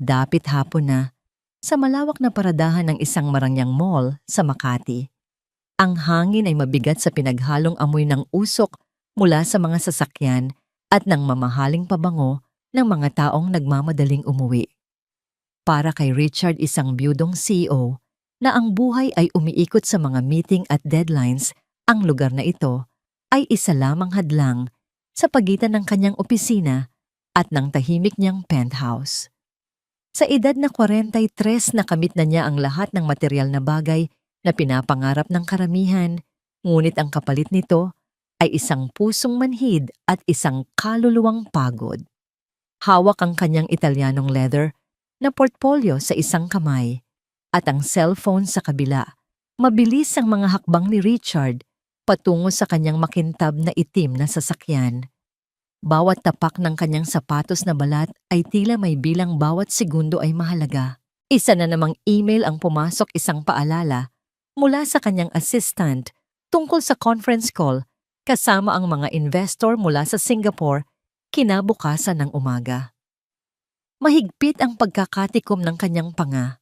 Dapit hapon na, sa malawak na paradahan ng isang marangyang mall sa Makati. Ang hangin ay mabigat sa pinaghalong amoy ng usok mula sa mga sasakyan at ng mamahaling pabango ng mga taong nagmamadaling umuwi. Para kay Richard, isang biyudong CEO, na ang buhay ay umiikot sa mga meeting at deadlines, ang lugar na ito ay isa lamang hadlang sa pagitan ng kanyang opisina at ng tahimik niyang penthouse. Sa edad na 43, nakamit na niya ang lahat ng material na bagay na pinapangarap ng karamihan, ngunit ang kapalit nito ay isang pusong manhid at isang kaluluwang pagod. Hawak ang kanyang Italianong leather na portfolio sa isang kamay at ang cellphone sa kabila. Mabilis ang mga hakbang ni Richard patungo sa kanyang makintab na itim na sasakyan. Bawat tapak ng kanyang sapatos na balat ay tila may bilang bawat segundo ay mahalaga. Isa na namang email ang pumasok, isang paalala mula sa kanyang assistant tungkol sa conference call kasama ang mga investor mula sa Singapore kinabukasan ng umaga. Mahigpit ang pagkakatikom ng kanyang panga.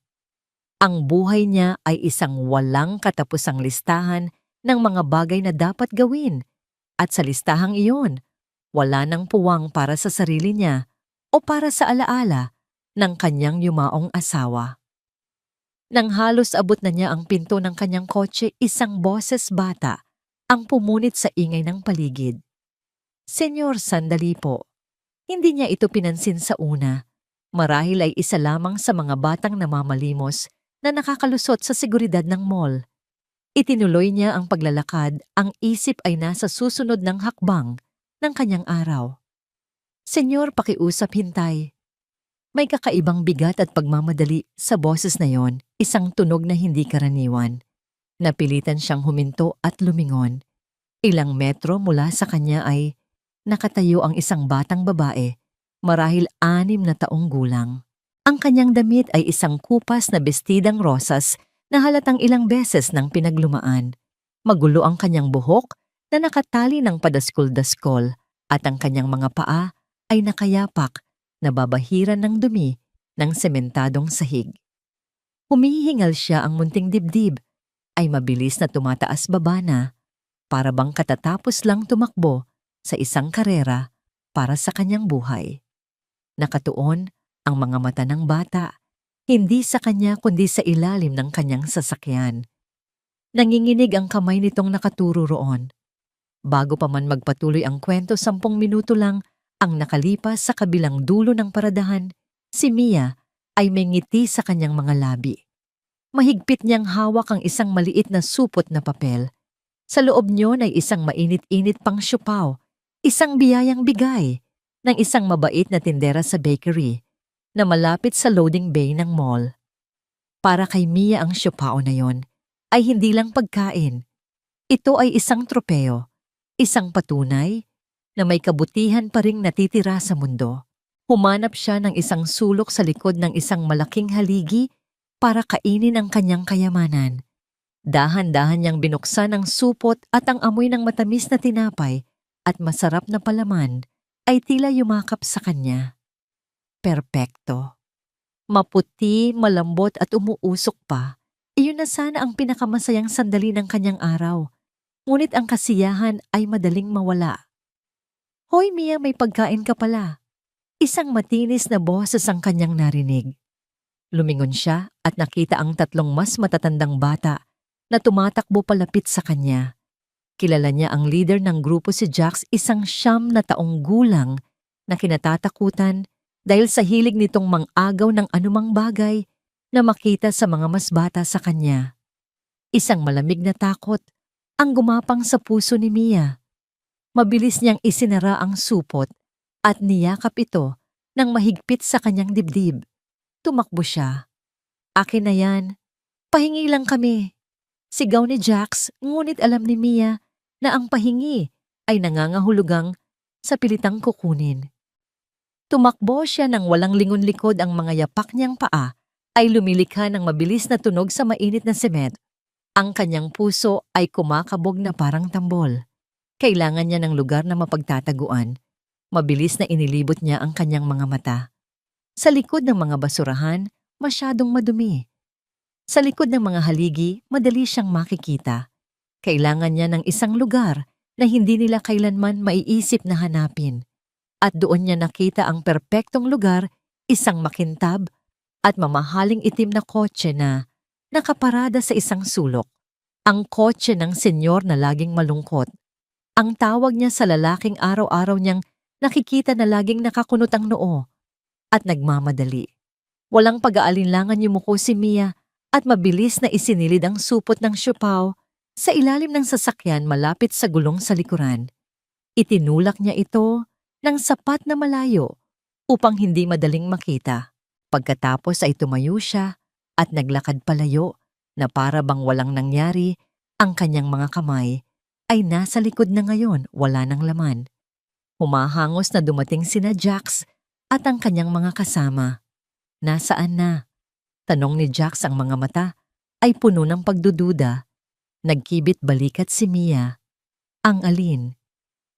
Ang buhay niya ay isang walang katapusang listahan ng mga bagay na dapat gawin, at sa listahang iyon, wala nang puwang para sa sarili niya o para sa alaala ng kanyang yumaong asawa. Nang halos abot na niya ang pinto ng kanyang kotse, isang boses bata ang pumunit sa ingay ng paligid. "Senyor, sandali po." Hindi niya ito pinansin sa una. Marahil ay isa lamang sa mga batang namamalimos na nakakalusot sa seguridad ng mall. Itinuloy niya ang paglalakad, ang isip ay nasa susunod ng hakbang ng kanyang araw. "Senyor, pakiusap, hintay." May kakaibang bigat at pagmamadali sa boses na yon, isang tunog na hindi karaniwan. Napilitan siyang huminto at lumingon. Ilang metro mula sa kanya ay nakatayo ang isang batang babae, marahil 6 na taong gulang. Ang kanyang damit ay isang kupas na bestidang rosas na halatang ilang beses nang pinaglumaan. Magulo ang kanyang buhok na nakatali ng padaskol-daskol at ang kanyang mga paa ay nakayapak, nababahiran ng dumi ng sementadong sahig. Humihingal siya, ang munting dibdib ay mabilis na tumataas-baba na, para bang katatapos lang tumakbo sa isang karera para sa kanyang buhay. Nakatuon ang mga mata ng bata, hindi sa kanya kundi sa ilalim ng kanyang sasakyan. Nanginginig ang kamay nitong nakaturo roon. Bago pa man magpatuloy ang kwento, 10 minuto lang ang nakalipas sa kabilang dulo ng paradahan, si Mia ay may ngiti sa kanyang mga labi. Mahigpit niyang hawak ang isang maliit na supot na papel. Sa loob niyon ay isang mainit-init pang siopaw, isang biyayang bigay ng isang mabait na tindera sa bakery na malapit sa loading bay ng mall. Para kay Mia, ang siopaw na yon ay hindi lang pagkain. Ito ay isang tropeo, isang patunay na may kabutihan pa ring natitira sa mundo. Humanap siya ng isang sulok sa likod ng isang malaking haligi para kainin ang kanyang kayamanan. Dahan-dahan niyang binuksan ang supot at ang amoy ng matamis na tinapay at masarap na palaman ay tila yumakap sa kanya. Perpekto. Maputi, malambot at umuusok pa. Iyon na sana ang pinakamasayang sandali ng kanyang araw. Ngunit ang kasiyahan ay madaling mawala. "Hoy Mia, may pagkain ka pala." Isang matinis na boses ang kanyang narinig. Lumingon siya at nakita ang 3 mas matatandang bata na tumatakbo palapit sa kanya. Kilala niya ang leader ng grupo, si Jax, isang 9 na taong gulang na kinatatakutan dahil sa hilig nitong mang-agaw ng anumang bagay na makita sa mga mas bata sa kanya. Isang malamig na takot ang gumapang sa puso ni Mia. Mabilis niyang isinara ang supot at niyakap ito ng mahigpit sa kanyang dibdib. Tumakbo siya. "Akin na yan. Pahingi lang kami." Sigaw ni Jax, ngunit alam ni Mia na ang pahingi ay nangangahulugang sa pilitang kukunin. Tumakbo siya nang walang lingon-likod, ang mga yapak niyang paa ay lumilikha ng mabilis na tunog sa mainit na semet. Ang kanyang puso ay kumakabog na parang tambol. Kailangan niya ng lugar na mapagtataguan. Mabilis na inilibot niya ang kanyang mga mata. Sa likod ng mga basurahan, masyadong madumi. Sa likod ng mga haligi, madali siyang makikita. Kailangan niya ng isang lugar na hindi nila kailanman maiisip na hanapin. At doon niya nakita ang perpektong lugar, isang makintab at mamahaling itim na kotse na nakaparada sa isang sulok. Ang kotse ng senyor na laging malungkot. Ang tawag niya sa lalaking araw-araw niyang nakikita na laging nakakunot ang noo at nagmamadali. Walang pag-aalinlangan yumuko si Mia at mabilis na isinilid ang supot ng siopaw sa ilalim ng sasakyan malapit sa gulong sa likuran. Itinulak niya ito ng sapat na malayo upang hindi madaling makita. Pagkatapos ay tumayo siya at naglakad palayo na para bang walang nangyari. Ang kanyang mga kamay ay nasa likod na ngayon, wala ng laman. Humahangos na dumating sina Jax at ang kanyang mga kasama. Nasaan na? Tanong ni Jax. Ang mga mata ay puno ng pagdududa. Nagkibit balikat si Mia. Ang alin?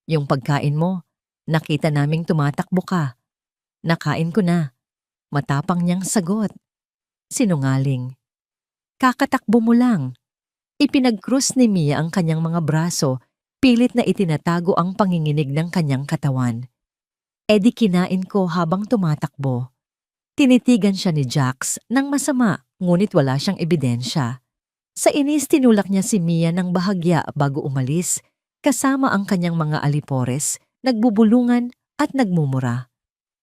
Yung pagkain mo, nakita naming tumatakbo ka. Nakain ko na. Matapang niyang sagot. Sinungaling. Kakatakbo mo lang. Ipinag-krus ni Mia ang kanyang mga braso, pilit na itinatago ang panginginig ng kanyang katawan. E di kinain ko habang tumatakbo. Tinitigan siya ni Jax ng masama, ngunit wala siyang ebidensya. Sa inis tinulak niya si Mia ng bahagya bago umalis, kasama ang kanyang mga alipores, nagbubulungan at nagmumura.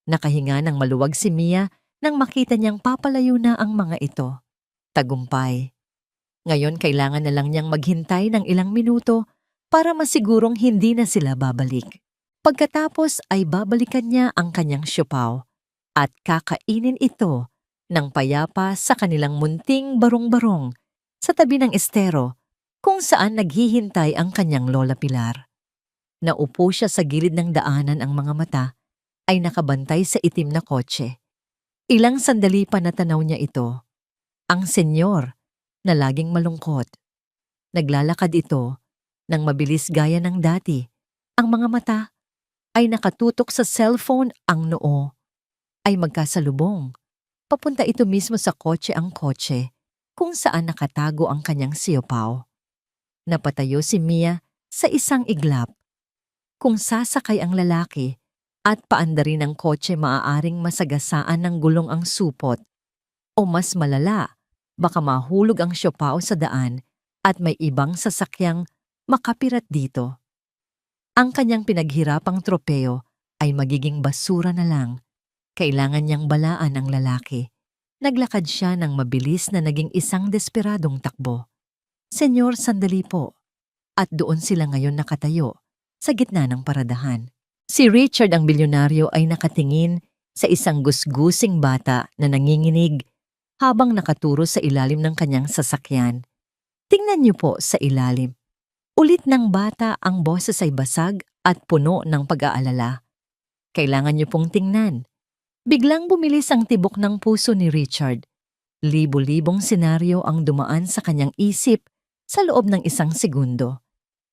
Nakahinga ng maluwag si Mia nang makita niyang papalayo na ang mga ito. Tagumpay. Ngayon kailangan na lang niyang maghintay ng ilang minuto para masigurong hindi na sila babalik. Pagkatapos ay babalikan niya ang kanyang siopaw at kakainin ito ng payapa sa kanilang munting barong-barong sa tabi ng estero kung saan naghihintay ang kanyang Lola Pilar. Naupo siya sa gilid ng daanan, ang mga mata ay nakabantay sa itim na kotse. Ilang sandali pa natanaw niya ito. Ang senyor na laging malungkot. Naglalakad ito ng mabilis gaya ng dati. Ang mga mata ay nakatutok sa cellphone, ang noo ay magkasalubong. Papunta ito mismo sa kotse, ang kotse kung saan nakatago ang kanyang siopaw. Napatayo si Mia sa isang iglap. Kung sasakay ang lalaki at paandarin ng kotse, maaaring masagasaan ng gulong ang supot. O mas malala, baka mahulog ang siopaw sa daan at may ibang sasakyang makapirat dito. Ang kanyang pinaghirapang tropeo ay magiging basura na lang. Kailangan niyang balaan ang lalaki. Naglakad siya ng mabilis na naging isang desperadong takbo. Senyor, sandali po. At doon sila ngayon nakatayo, sa gitna ng paradahan. Si Richard ang bilyonaryo ay nakatingin sa isang gusgusing bata na nanginginig habang nakaturo sa ilalim ng kanyang sasakyan. Tingnan niyo po sa ilalim. Ulit ng bata, ang boses ay basag at puno ng pag-aalala. Kailangan niyo pong tingnan. Biglang bumilis ang tibok ng puso ni Richard. Libo-libong senaryo ang dumaan sa kanyang isip sa loob ng isang segundo.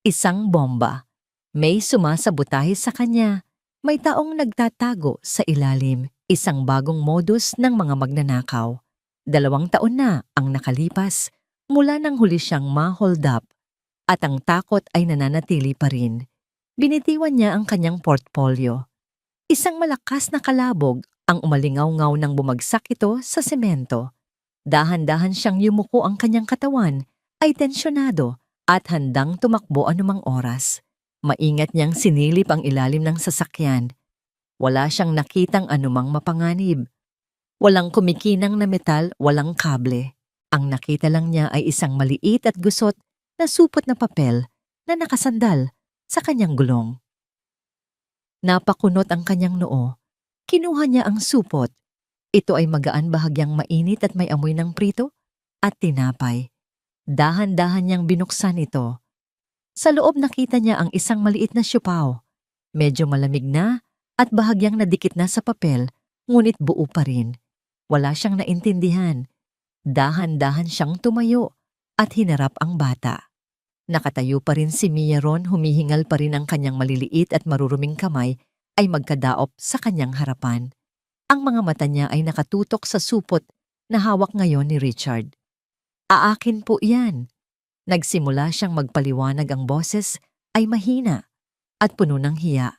Isang bomba. May sumasabotahe sa kanya. May taong nagtatago sa ilalim. Isang bagong modus ng mga magnanakaw. 2 taon na ang nakalipas mula nang huli siyang ma-hold up at ang takot ay nananatili pa rin. Binitiwan niya ang kanyang portfolio. Isang malakas na kalabog ang umalingaw-ngaw nang bumagsak ito sa semento. Dahan-dahan siyang yumuko, ang kanyang katawan ay tensyonado at handang tumakbo anumang oras. Maingat niyang sinilip ang ilalim ng sasakyan. Wala siyang nakitang anumang mapanganib. Walang kumikinang na metal, walang kable. Ang nakita lang niya ay isang maliit at gusot na supot na papel na nakasandal sa kanyang gulong. Napakunot ang kanyang noo. Kinuha niya ang supot. Ito ay magaan, bahagyang mainit at may amoy ng prito at tinapay. Dahan-dahan niyang binuksan ito. Sa loob nakita niya ang isang maliit na siopaw. Medyo malamig na at bahagyang nadikit na sa papel, ngunit buo pa rin. Wala siyang naintindihan. Dahan-dahan siyang tumayo at hinarap ang bata. Nakatayo pa rin si Mia ron, humihingal pa rin ang kanyang maliliit at maruruming kamay ay magkadaop sa kanyang harapan. Ang mga mata niya ay nakatutok sa supot na hawak ngayon ni Richard. Aakin po yan. Nagsimula siyang magpaliwanag, ang boses ay mahina at puno ng hiya.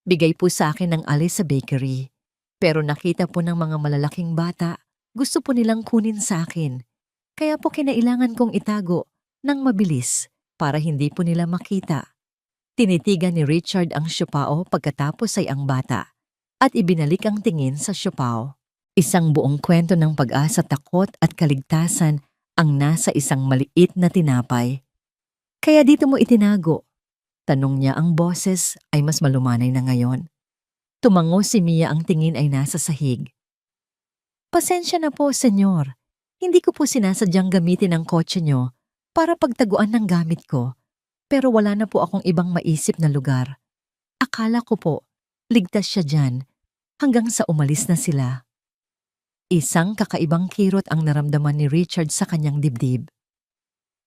Bigay po sa akin ng alis sa bakery. Pero nakita po ng mga malalaking bata, gusto po nilang kunin sa akin. Kaya po kinailangan kong itago ng mabilis para hindi po nila makita. Tinitigan ni Richard ang siopao pagkatapos ay ang bata at ibinalik ang tingin sa siopao. Isang buong kwento ng pag-asa, takot at kaligtasan ang nasa isang maliit na tinapay. Kaya dito mo itinago? Tanong niya, ang boses ay mas malumanay na ngayon. Tumango si Mia, ang tingin ay nasa sahig. Pasensya na po, senyor. Hindi ko po sinasadyang gamitin ang kotse nyo para pagtaguan ng gamit ko. Pero wala na po akong ibang maisip na lugar. Akala ko po, ligtas siya dyan hanggang sa umalis na sila. Isang kakaibang kirot ang naramdaman ni Richard sa kanyang dibdib.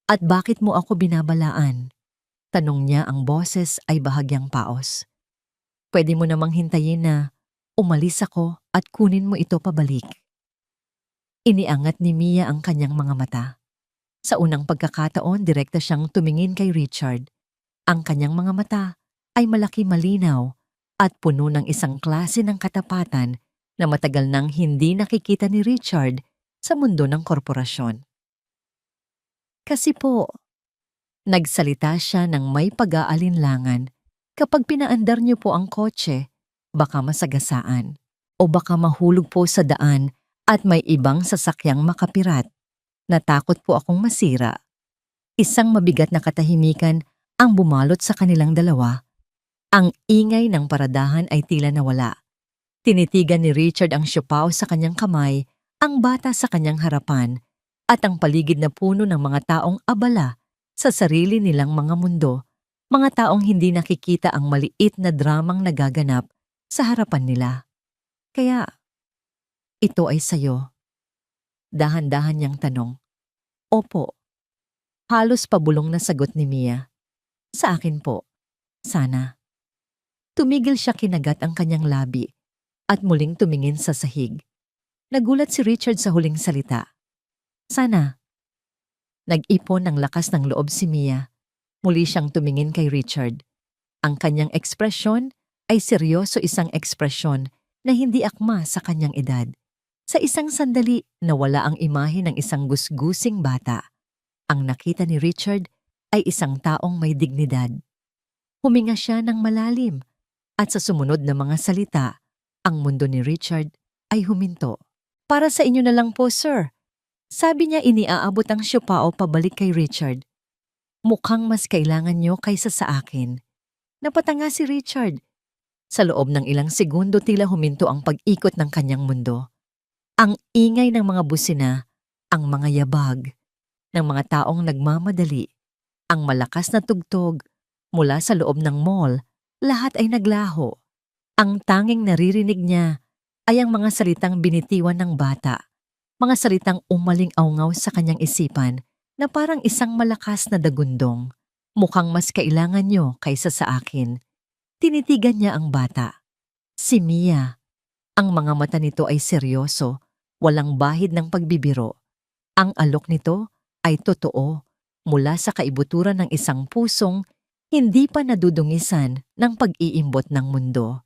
At bakit mo ako binabalaan? Tanong niya, ang boses ay bahagyang paos. Pwede mo namang hintayin na umalis ako at kunin mo ito pabalik. Iniangat ni Mia ang kanyang mga mata. Sa unang pagkakataon, direkta siyang tumingin kay Richard. Ang kanyang mga mata ay malaki, malinaw at puno ng isang klase ng katapatan na matagal nang hindi nakikita ni Richard sa mundo ng korporasyon. Kasi po, nagsalita siya ng may pag-aalinlangan, kapag pinaandar niyo po ang kotse, baka masagasaan o baka mahulog po sa daan at may ibang sasakyang makapirat. Natakot po akong masira. Isang mabigat na katahimikan ang bumalot sa kanilang dalawa. Ang ingay ng paradahan ay tila nawala. Tinitigan ni Richard ang siopao sa kanyang kamay, ang bata sa kanyang harapan, at ang paligid na puno ng mga taong abala sa sarili nilang mga mundo, mga taong hindi nakikita ang maliit na dramang nagaganap sa harapan nila. Kaya, ito ay sayo. Dahan-dahan niyang tanong. Opo. Halos pabulong na sagot ni Mia. Sa akin po. Sana. Tumigil siya, kinagat ang kanyang labi at muling tumingin sa sahig. Nagulat si Richard sa huling salita. Sana. Nag-ipon ng lakas ng loob si Mia. Muli siyang tumingin kay Richard. Ang kanyang ekspresyon ay seryoso, isang ekspresyon na hindi akma sa kanyang edad. Sa isang sandali, nawala ang imahe ng isang gusgusing bata. Ang nakita ni Richard ay isang taong may dignidad. Huminga siya ng malalim at sa sumunod na mga salita, ang mundo ni Richard ay huminto. Para sa inyo na lang po, sir. Sabi niya, iniaabot ang siopao pabalik kay Richard. Mukhang mas kailangan niyo kaysa sa akin. Napatanga si Richard. Sa loob ng ilang segundo, tila huminto ang pag-ikot ng kanyang mundo. Ang ingay ng mga busina, ang mga yabag, ng mga taong nagmamadali, ang malakas na tugtog mula sa loob ng mall, lahat ay naglaho. Ang tanging naririnig niya ay ang mga salitang binitiwan ng bata, mga salitang umaling-aungaw sa kanyang isipan na parang isang malakas na dagundong. Mukhang mas kailangan niyo kaysa sa akin. Tinitigan niya ang bata. Si Mia. Ang mga mata nito ay seryoso, walang bahid ng pagbibiro. Ang alok nito ay totoo, mula sa kaibuturan ng isang pusong hindi pa nadudungisan ng pag-iimbot ng mundo.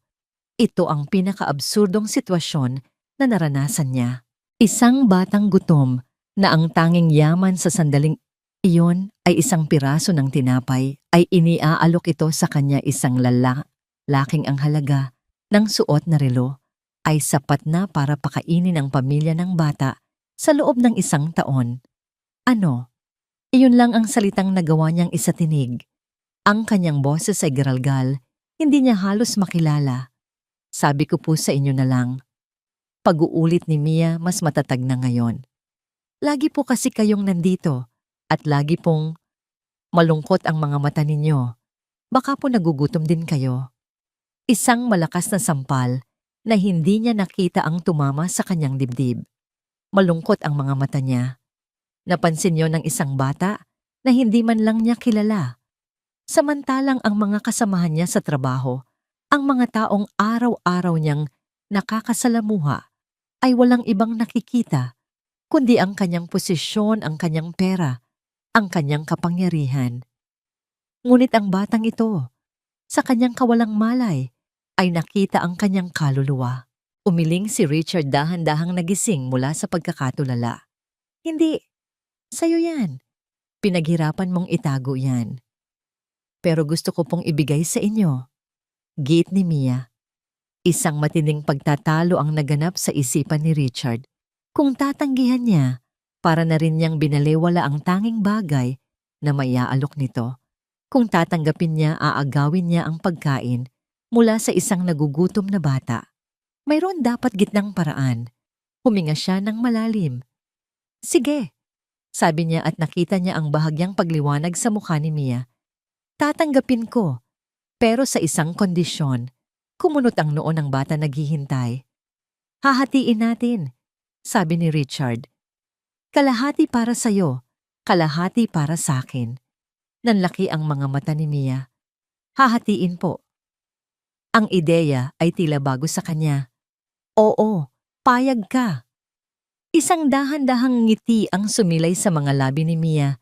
Ito ang pinakaabsurdong sitwasyon na naranasan niya. Isang batang gutom na ang tanging yaman sa sandaling iyon ay isang piraso ng tinapay, ay iniaalok ito sa kanya. Isang lalaking ang halaga ng suot na relo ay sapat na para pakainin ang pamilya ng bata sa loob ng isang taon. Ano? Iyon lang ang salitang nagawa niyang isatinig. Ang kanyang boses ay garalgal, hindi niya halos makilala. Sabi ko po sa inyo na lang. Pag-uulit ni Mia, mas matatag na ngayon. Lagi po kasi kayong nandito at lagi pong malungkot ang mga mata ninyo. Baka po nagugutom din kayo. Isang malakas na sampal na hindi niya nakita ang tumama sa kanyang dibdib. Malungkot ang mga mata niya. Napansin niyo ng isang bata na hindi man lang niya kilala. Samantalang ang mga kasamahan niya sa trabaho, ang mga taong araw-araw niyang nakakasalamuha, ay walang ibang nakikita, kundi ang kanyang posisyon, ang kanyang pera, ang kanyang kapangyarihan. Ngunit ang batang ito, sa kanyang kawalang malay, ay nakita ang kanyang kaluluwa. Umiling si Richard dahan-dahang nagising mula sa pagkakatulala. Hindi, sa'yo yan. Pinaghirapan mong itago yan. Pero gusto ko pong ibigay sa inyo. Gate ni Mia. Isang matinding pagtatalo ang naganap sa isipan ni Richard. Kung tatanggihan niya, para na rin niyang binalewala ang tanging bagay na maiaalok nito. Kung tatanggapin niya, aagawin niya ang pagkain mula sa isang nagugutom na bata. Mayroon dapat gitnang paraan. Huminga siya ng malalim. Sige, sabi niya at nakita niya ang bahagyang pagliwanag sa mukha ni Mia. Tatanggapin ko, pero sa isang kondisyon. Kumunot ang noo ng bata naghihintay. Hahatiin natin, sabi ni Richard. Kalahati para sa'yo, kalahati para sa'kin. Nanlaki ang mga mata ni Mia. Hahatiin po. Ang ideya ay tila bago sa kanya. Oo, payag ka. Isang dahan-dahang ngiti ang sumilay sa mga labi ni Mia.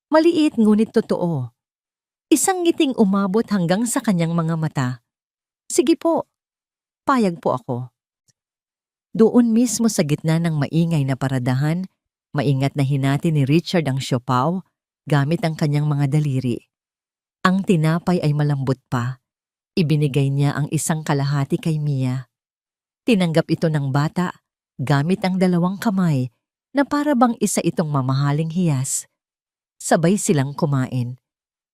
Maliit ngunit totoo. Isang ngiting umabot hanggang sa kanyang mga mata. Sige po, payag po ako. Doon mismo sa gitna ng maingay na paradahan, maingat na hinati ni Richard ang siopaw gamit ang kanyang mga daliri. Ang tinapay ay malambot pa. Ibinigay niya ang isang kalahati kay Mia. Tinanggap ito ng bata gamit ang dalawang kamay na para bang isa itong mamahaling hiyas. Sabay silang kumain.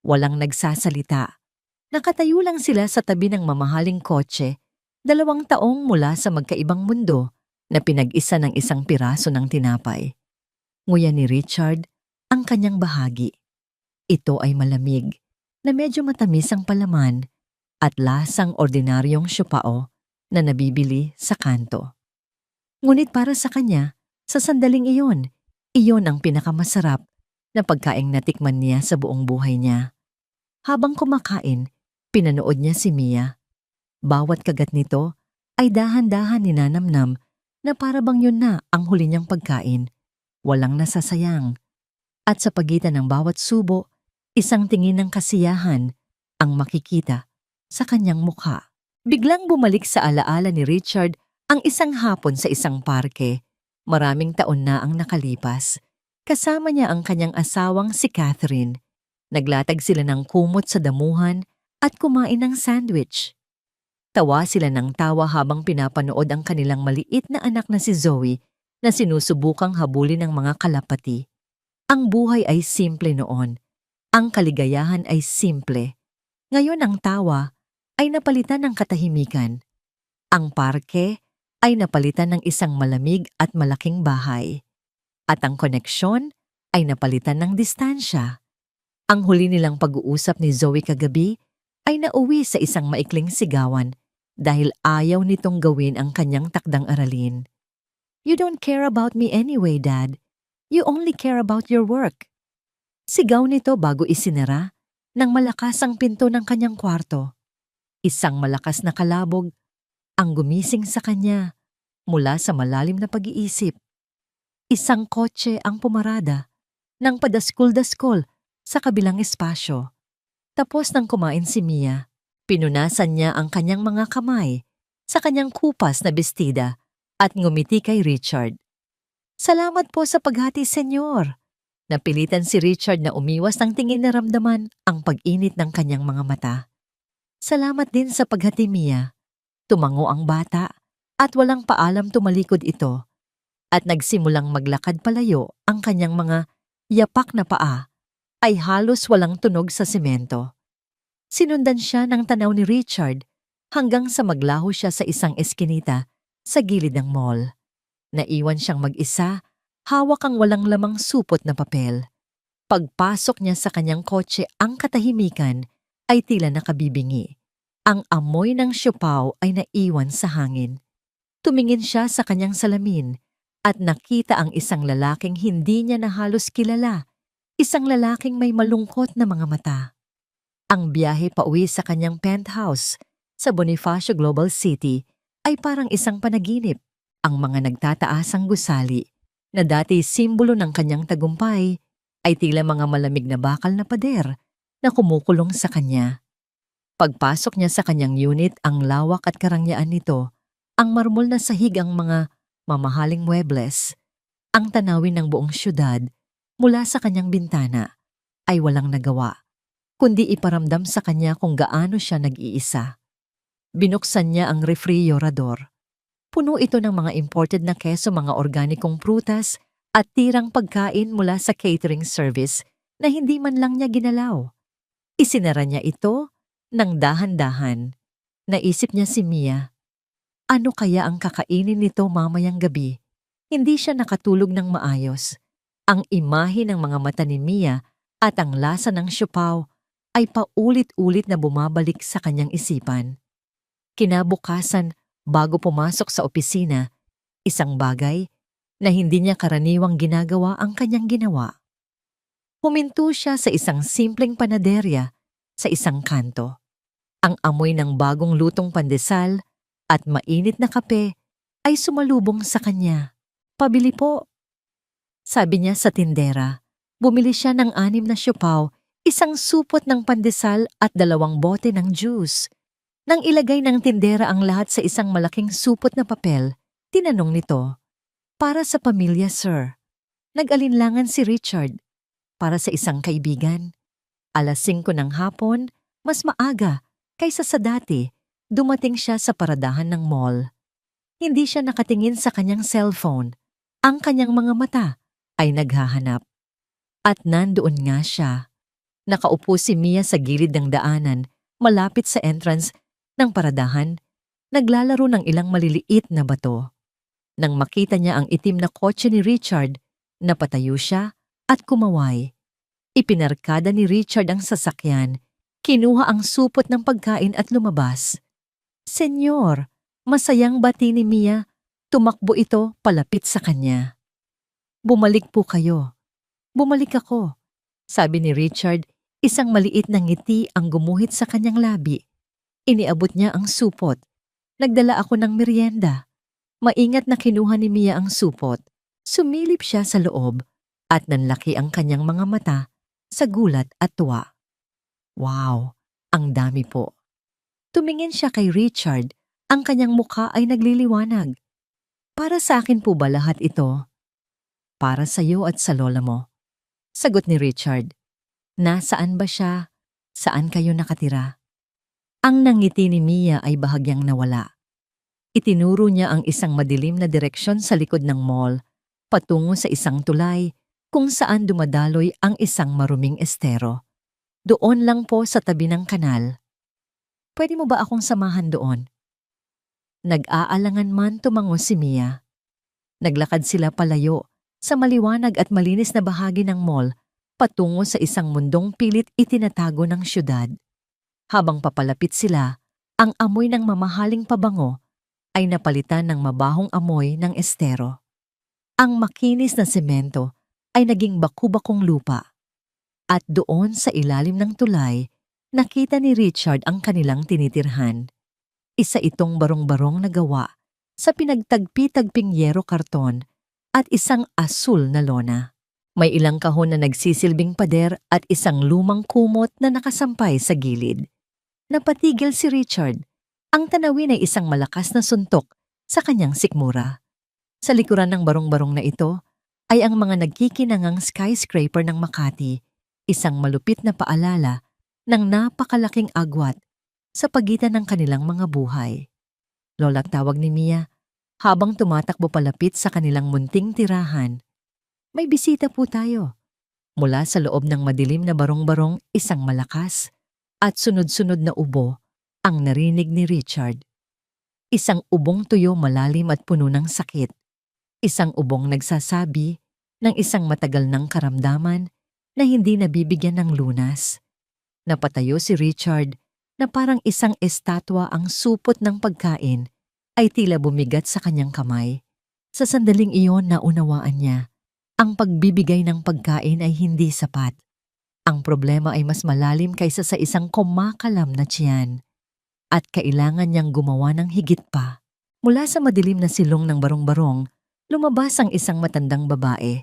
Walang nagsasalita. Nakatayo lang sila sa tabi ng mamahaling kotse, 2 taong mula sa magkaibang mundo na pinag-isa ng isang piraso ng tinapay. Nguya ni Richard ang kanyang bahagi. Ito ay malamig, na medyo matamis ang palaman at lasang ordinaryong siopaw na nabibili sa kanto. Ngunit para sa kanya, sa sandaling iyon ang pinakamasarap na pagkaing natikman niya sa buong buhay niya. Habang kumakain, pinanood niya si Mia. Bawat kagat nito ay dahan-dahan ninanamnam na para bang yun na ang huli niyang pagkain. Walang nasasayang. At sa pagitan ng bawat subo, isang tingin ng kasiyahan ang makikita sa kanyang mukha. Biglang bumalik sa alaala ni Richard ang isang hapon sa isang parke. Maraming taon na ang nakalipas. Kasama niya ang kanyang asawang si Catherine. Naglatag sila ng kumot sa damuhan at kumain ng sandwich. Tawa sila ng tawa habang pinapanood ang kanilang maliit na anak na si Zoe na sinusubukang habulin ng mga kalapati. Ang buhay ay simple noon. Ang kaligayahan ay simple. Ngayon ang tawa ay napalitan ng katahimikan. Ang parke ay napalitan ng isang malamig at malaking bahay. At ang koneksyon ay napalitan ng distansya. Ang huli nilang pag-uusap ni Zoe kagabi ay nauwi sa isang maikling sigawan dahil ayaw nitong gawin ang kanyang takdang aralin. You don't care about me anyway, Dad. You only care about your work. Sigaw nito bago isinara ng malakas ang pinto ng kanyang kwarto. Isang malakas na kalabog ang gumising sa kanya mula sa malalim na pag-iisip. Isang kotse ang pumarada ng padaskol-daskol sa kabilang espasyo. Tapos nang kumain si Mia, pinunasan niya ang kanyang mga kamay sa kanyang kupas na bestida at ngumiti kay Richard. Salamat po sa paghati, senyor. Napilitan si Richard na umiwas ng tingin na ramdaman ang pag-init ng kanyang mga mata. Salamat din sa paghati, Mia. Tumango ang bata at walang paalam tumalikod ito at nagsimulang maglakad palayo ang kanyang mga yapak na paa ay halos walang tunog sa semento. Sinundan siya ng tanaw ni Richard hanggang sa maglaho siya sa isang eskinita sa gilid ng mall. Naiwan siyang mag-isa, hawak ang walang lamang supot na papel. Pagpasok niya sa kanyang kotse, ang katahimikan ay tila nakabibingi. Ang amoy ng siopaw ay naiwan sa hangin. Tumingin siya sa kanyang salamin at nakita ang isang lalaking hindi niya na halos kilala. Isang lalaking may malungkot na mga mata. Ang biyahe pauwi sa kanyang penthouse sa Bonifacio Global City ay parang isang panaginip. Ang mga nagtataasang gusali na dati simbolo ng kanyang tagumpay ay tila mga malamig na bakal na pader na kumukulong sa kanya. Pagpasok niya sa kanyang unit, ang lawak at karangyaan nito, ang marmol na sahig, ang mga mamahaling muebles, ang tanawin ng buong syudad mula sa kanyang bintana ay walang nagawa, kundi iparamdam sa kanya kung gaano siya nag-iisa. Binuksan niya ang refrigerador. Puno ito ng mga imported na keso, mga organikong prutas at tirang pagkain mula sa catering service na hindi man lang niya ginalaw. Isinara niya ito ng dahan-dahan. Naisip niya si Mia. Ano kaya ang kakainin nito mamayang gabi? Hindi siya nakatulog ng maayos. Ang imahe ng mga mata ni Mia at ang lasa ng siopaw ay paulit-ulit na bumabalik sa kanyang isipan. Kinabukasan, bago pumasok sa opisina, isang bagay na hindi niya karaniwang ginagawa ang kanyang ginawa. Huminto siya sa isang simpleng panaderya sa isang kanto. Ang amoy ng bagong lutong pandesal at mainit na kape ay sumalubong sa kanya. "Pabili po," sabi niya sa tindera. Bumili siya ng 6 na siopaw, isang supot ng pandesal at 2 bote ng juice. Nang ilagay ng tindera ang lahat sa isang malaking supot na papel, tinanong nito, "Para sa pamilya, sir." Nag-alinlangan si Richard. Para sa isang kaibigan. 5:00 ng hapon, mas maaga kaysa sa dati, dumating siya sa paradahan ng mall. Hindi siya nakatingin sa kanyang cellphone. Ang kanyang mga mata ay naghahanap. At nandoon nga siya. Nakaupo si Mia sa gilid ng daanan, malapit sa entrance ng paradahan, naglalaro ng ilang maliliit na bato. Nang makita niya ang itim na kotse ni Richard, napatayo siya at kumaway. Ipinarkada ni Richard ang sasakyan, kinuha ang supot ng pagkain at lumabas. "Senyor," masayang bati ni Mia, tumakbo ito palapit sa kanya. "Bumalik po kayo." "Bumalik ako," sabi ni Richard, isang maliit na ngiti ang gumuhit sa kanyang labi. Iniabot niya ang supot. "Nagdala ako ng merienda." Maingat na kinuha ni Mia ang supot. Sumilip siya sa loob at nanlaki ang kanyang mga mata sa gulat at tuwa. "Wow, ang dami po." Tumingin siya kay Richard, ang kanyang mukha ay nagliliwanag. "Para sa akin po ba lahat ito?" "Para sa iyo at sa lola mo," sagot ni Richard. "Nasaan ba siya? Saan kayo nakatira?" Ang nangiti ni Mia ay bahagyang nawala. Itinuro niya ang isang madilim na direksyon sa likod ng mall, patungo sa isang tulay kung saan dumadaloy ang isang maruming estero. "Doon lang po sa tabi ng kanal." "Pwede mo ba akong samahan doon?" Nag-aalangan man tumango si Mia. Naglakad sila palayo sa maliwanag at malinis na bahagi ng mall, patungo sa isang mundong pilit itinatago ng syudad. Habang papalapit sila, ang amoy ng mamahaling pabango ay napalitan ng mabahong amoy ng estero. Ang makinis na semento ay naging baku-bakong lupa. At doon sa ilalim ng tulay, nakita ni Richard ang kanilang tinitirhan. Isa itong barong-barong na gawa sa pinagtagpi-tagping yero karton at isang asul na lona. May ilang kahon na nagsisilbing pader at isang lumang kumot na nakasampay sa gilid. Napatigil si Richard. Ang tanawin ay isang malakas na suntok sa kanyang sikmura. Sa likuran ng barong-barong na ito ay ang mga nagkikinangang skyscraper ng Makati, isang malupit na paalala ng napakalaking agwat sa pagitan ng kanilang mga buhay. "Lola," tawag ni Mia, habang tumatakbo palapit sa kanilang munting tirahan. "May bisita po tayo." Mula sa loob ng madilim na barong-barong, isang malakas at sunod-sunod na ubo ang narinig ni Richard. Isang ubong tuyo, malalim at puno ng sakit. Isang ubong nagsasabi ng isang matagal ng karamdaman na hindi nabibigyan ng lunas. Napatayo si Richard na parang isang estatwa, ang supot ng pagkain ay tila bumigat sa kanyang kamay. Sa sandaling iyon naunawaan niya, ang pagbibigay ng pagkain ay hindi sapat. Ang problema ay mas malalim kaysa sa isang kumakalam na tiyan. At kailangan niyang gumawa ng higit pa. Mula sa madilim na silong ng barong-barong, lumabas ang isang matandang babae.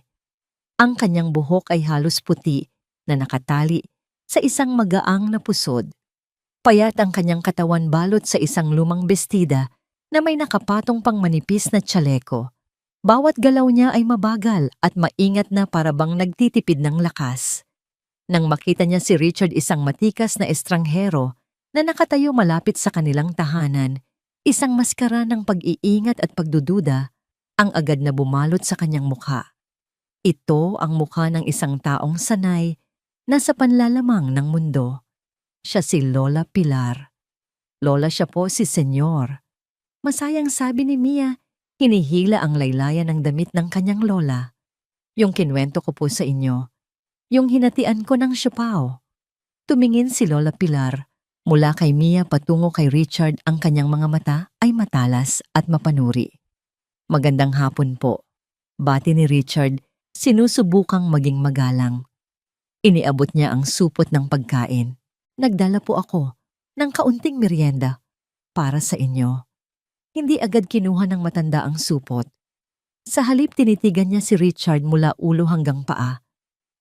Ang kanyang buhok ay halos puti na nakatali sa isang magaang na pusod. Payat ang kanyang katawan balot sa isang lumang bestida na may nakapatong pang manipis na tsaleko. Bawat galaw niya ay mabagal at maingat na para bang nagtitipid ng lakas. Nang makita niya si Richard, isang matikas na estranghero na nakatayo malapit sa kanilang tahanan, isang maskara ng pag-iingat at pagdududa ang agad na bumalot sa kanyang mukha. Ito ang mukha ng isang taong sanay na sa panlalamang ng mundo. Siya si Lola Pilar. Lola, siya po si Senyor. Masayang sabi ni Mia, hinihila ang laylayan ng damit ng kanyang lola. Yung kinwento ko po sa inyo, yung hinatian ko ng sipaw. Tumingin si Lola Pilar. Mula kay Mia patungo kay Richard, ang kanyang mga mata ay matalas at mapanuri. Magandang hapon po. Bati ni Richard, sinusubukang maging magalang. Iniabot niya ang supot ng pagkain. Nagdala po ako ng kaunting merienda para sa inyo. Hindi agad kinuha ng matanda ang supot. Sa halip tinitigan niya si Richard mula ulo hanggang paa.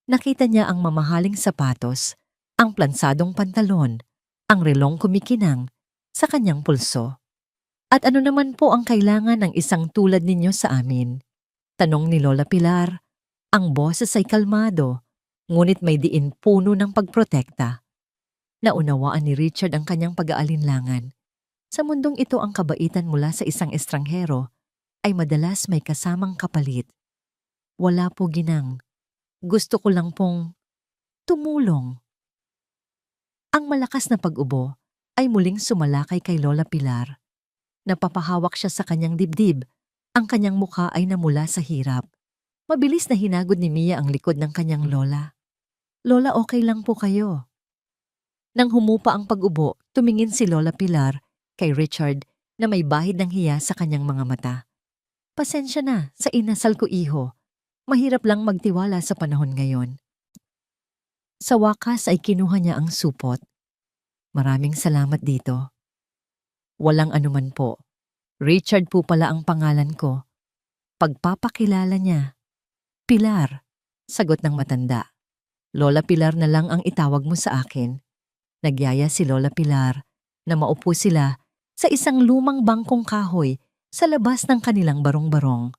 Nakita niya ang mamahaling sapatos, ang plansadong pantalon, ang relong kumikinang sa kanyang pulso. At ano naman po ang kailangan ng isang tulad ninyo sa amin? Tanong ni Lola Pilar. Ang boses ay kalmado, ngunit may diin puno ng pagprotekta. Naunawaan ni Richard ang kanyang pag-aalinlangan. Sa mundong ito, ang kabaitan mula sa isang estranghero ay madalas may kasamang kapalit. Wala po, ginang. Gusto ko lang pong tumulong. Ang malakas na pag-ubo ay muling sumalakay kay Lola Pilar. Napapahawak siya sa kanyang dibdib. Ang kanyang mukha ay namula sa hirap. Mabilis na hinagod ni Mia ang likod ng kanyang lola. Lola, okay lang po kayo. Nang humupa ang pag-ubo, tumingin si Lola Pilar kay Richard na may bahid ng hiya sa kanyang mga mata. Pasensya na sa inasal ko, iho. Mahirap lang magtiwala sa panahon ngayon. Sa wakas ay kinuha niya ang supot. Maraming salamat dito. Walang anuman po. Richard po pala ang pangalan ko. Pagpapakilala niya. Pilar, sagot ng matanda. Lola Pilar na lang ang itawag mo sa akin. Nagyaya si Lola Pilar na maupo sila sa isang lumang bangkong kahoy sa labas ng kanilang barong-barong.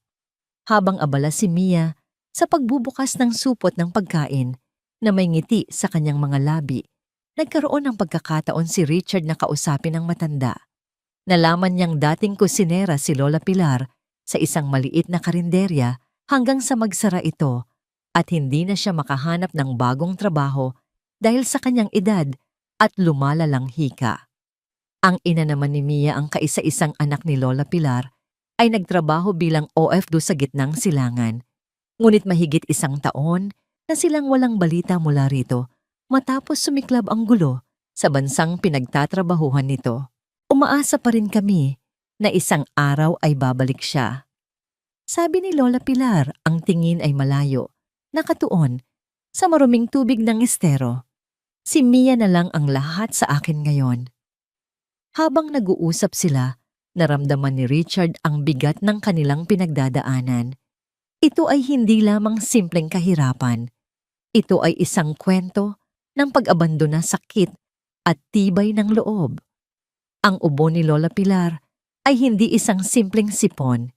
Habang abala si Mia sa pagbubukas ng supot ng pagkain na may ngiti sa kanyang mga labi, nagkaroon ng pagkakataon si Richard na kausapin ng matanda. Nalaman niyang dating kusinera si Lola Pilar sa isang maliit na karinderya hanggang sa magsara ito at hindi na siya makahanap ng bagong trabaho dahil sa kanyang edad at lumalalang hika. Ang ina naman ni Mia, ang kaisa-isang anak ni Lola Pilar, ay nagtrabaho bilang OFW sa gitnang silangan. Ngunit mahigit 1 taon na silang walang balita mula rito matapos sumiklab ang gulo sa bansang pinagtatrabahuhan nito. Umaasa pa rin kami na isang araw ay babalik siya. Sabi ni Lola Pilar, ang tingin ay malayo, nakatuon sa maruming tubig ng estero. Si Mia na lang ang lahat sa akin ngayon. Habang nag-uusap sila, naramdaman ni Richard ang bigat ng kanilang pinagdadaanan. Ito ay hindi lamang simpleng kahirapan. Ito ay isang kwento ng pag-abandona, sakit at tibay ng loob. Ang ubo ni Lola Pilar ay hindi isang simpleng sipon.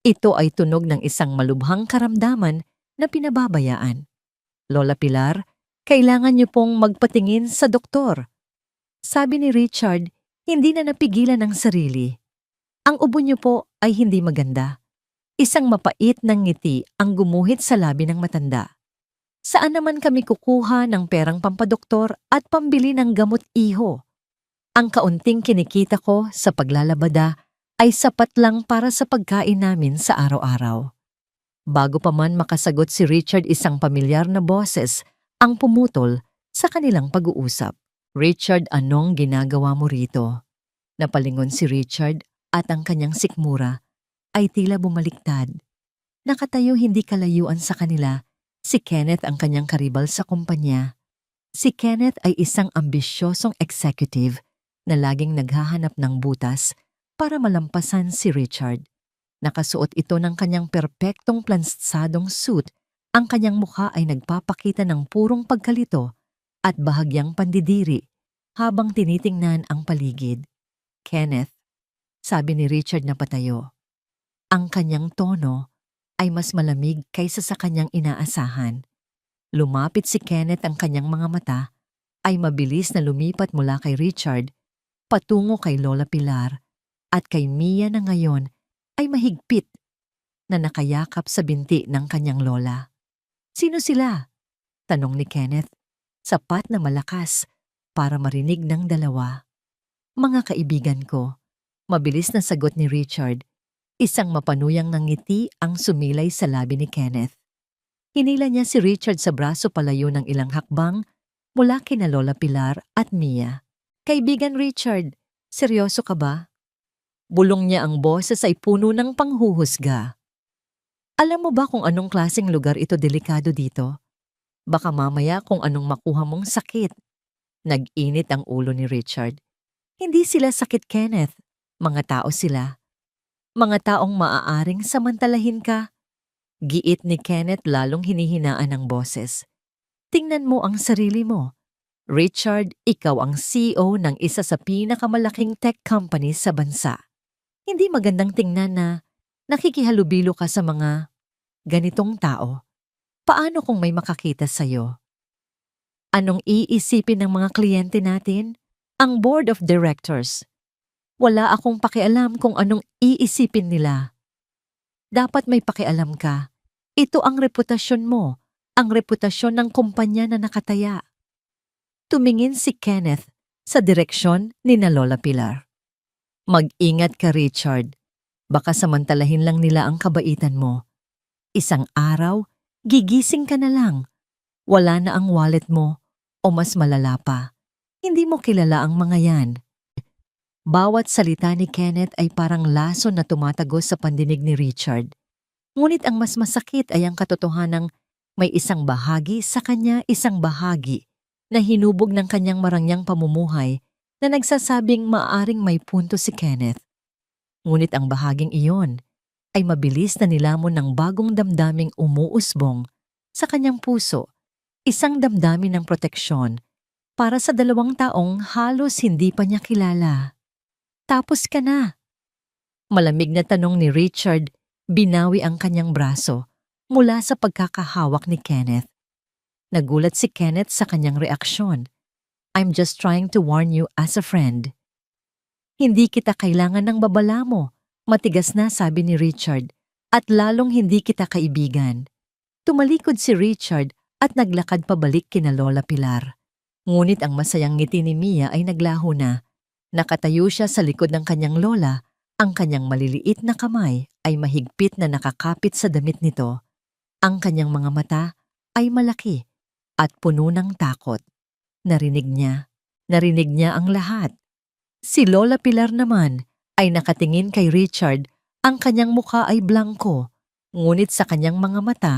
Ito ay tunog ng isang malubhang karamdaman na pinababayaan. Lola Pilar, kailangan niyo pong magpatingin sa doktor. Sabi ni Richard, hindi na napigilan ang sarili. Ang ubo niyo po ay hindi maganda. Isang mapait ng ngiti ang gumuhit sa labi ng matanda. Saan naman kami kukuha ng perang pampadoktor at pambili ng gamot, iho? Ang kaunting kinikita ko sa paglalabada ay sapat lang para sa pagkain namin sa araw-araw. Bago pa man makasagot si Richard, isang pamilyar na boses ang pumutol sa kanilang pag-uusap. Richard, anong ginagawa mo rito? Napalingon si Richard at ang kanyang sikmura ay tila bumaliktad. Nakatayo hindi kalayuan sa kanila si Kenneth, ang kanyang karibal sa kumpanya. Si Kenneth ay isang ambisyosong executive na laging naghahanap ng butas para malampasan si Richard. Nakasuot ito ng kanyang perpektong plansadong suit. Ang kanyang mukha ay nagpapakita ng purong pagkalito at bahagyang pandidiri habang tinitingnan ang paligid. Kenneth, sabi ni Richard na patayo. Ang kanyang tono ay mas malamig kaysa sa kanyang inaasahan. Lumapit si Kenneth, ang kanyang mga mata ay mabilis na lumipat mula kay Richard patungo kay Lola Pilar at kay Mia na ngayon ay mahigpit na nakayakap sa binti ng kanyang lola. Sino sila? Tanong ni Kenneth, sapat na malakas para marinig ng dalawa. Mga kaibigan ko, mabilis na sagot ni Richard. Isang mapanuyang ngiti ang sumilay sa labi ni Kenneth. Hinila niya si Richard sa braso palayo ng ilang hakbang mula kina Lola Pilar at Mia. Kaibigan Richard, seryoso ka ba? Bulong niya, ang boses ay puno ng panghuhusga. Alam mo ba kung anong klaseng lugar ito delikado dito? Baka mamaya kung anong makuha mong sakit. Nag-init ang ulo ni Richard. Hindi sila sakit, Kenneth. Mga tao sila. Mga taong maaaring samantalahin ka. Giit ni Kenneth, lalong hinihinaan ang boses. Tingnan mo ang sarili mo. Richard, ikaw ang CEO ng isa sa pinakamalaking tech company sa bansa. Hindi magandang tingnan na nakikihalubilo ka sa mga ganitong tao. Paano kung may makakita sa'yo? Anong iisipin ng mga kliyente natin? Ang board of directors. Wala akong pakialam kung anong iisipin nila. Dapat may pakialam ka. Ito ang reputasyon mo, ang reputasyon ng kumpanya na nakataya. Tumingin si Kenneth sa direksyon ni na Lola Pilar. Mag-ingat ka, Richard. Baka samantalahin lang nila ang kabaitan mo. Isang araw, gigising ka na lang. Wala na ang wallet mo o mas malala pa. Hindi mo kilala ang mga yan. Bawat salita ni Kenneth ay parang lason na tumatagos sa pandinig ni Richard. Ngunit ang mas masakit ay ang katotohanang may isang bahagi sa kanya, isang bahagi na hinubog ng kanyang marangyang pamumuhay na nagsasabing maaaring may punto si Kenneth. Ngunit ang bahaging iyon ay mabilis na nilamon ng bagong damdaming umuusbong sa kanyang puso, isang damdamin ng proteksyon para sa 2 taong halos hindi pa niya kilala. Tapos ka na? Malamig na tanong ni Richard, binawi ang kanyang braso mula sa pagkakahawak ni Kenneth. Nagulat si Kenneth sa kanyang reaksyon. I'm just trying to warn you as a friend. Hindi kita kailangan ng babala mo, matigas na sabi ni Richard, at lalong hindi kita kaibigan. Tumalikod si Richard at naglakad pabalik kina Lola Pilar. Ngunit ang masayang ngiti ni Mia ay naglaho na. Nakatayo siya sa likod ng kanyang lola, ang kanyang maliliit na kamay ay mahigpit na nakakapit sa damit nito. Ang kanyang mga mata ay malaki at puno ng takot. Narinig niya ang lahat. Si Lola Pilar naman ay nakatingin kay Richard, ang kanyang mukha ay blanko, ngunit sa kanyang mga mata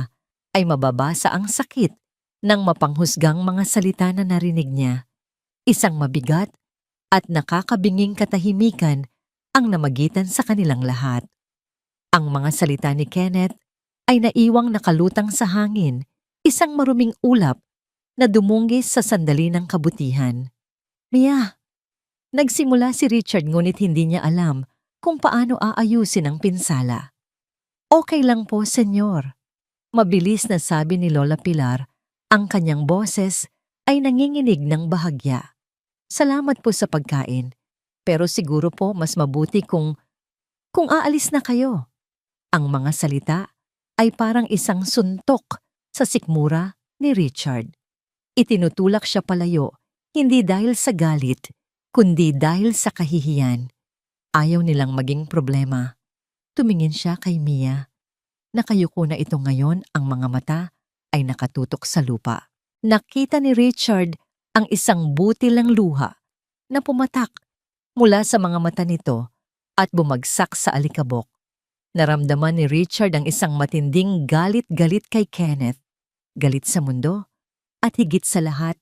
ay mababasa ang sakit ng mapanghusgang mga salita na narinig niya. Isang mabigat at nakakabinging katahimikan ang namagitan sa kanilang lahat. Ang mga salita ni Kenneth ay naiwang nakalutang sa hangin, isang maruming ulap na dumungis sa sandali ng kabutihan. Mia! Nagsimula si Richard, ngunit hindi niya alam kung paano aayusin ang pinsala. Okay lang po, senyor. Mabilis na sabi ni Lola Pilar, ang kanyang boses ay nanginginig ng bahagya. Salamat po sa pagkain, pero siguro po mas mabuti kung aalis na kayo. Ang mga salita ay parang isang suntok sa sikmura ni Richard. Itinutulak siya palayo, hindi dahil sa galit, kundi dahil sa kahihiyan. Ayaw nilang maging problema. Tumingin siya kay Mia. Nakayuko na ito ngayon, ang mga mata ay nakatutok sa lupa. Nakita ni Richard ang isang butil ng luha na pumatak mula sa mga mata nito at bumagsak sa alikabok. Naramdaman ni Richard ang isang matinding galit-galit kay Kenneth. Galit sa mundo at higit sa lahat,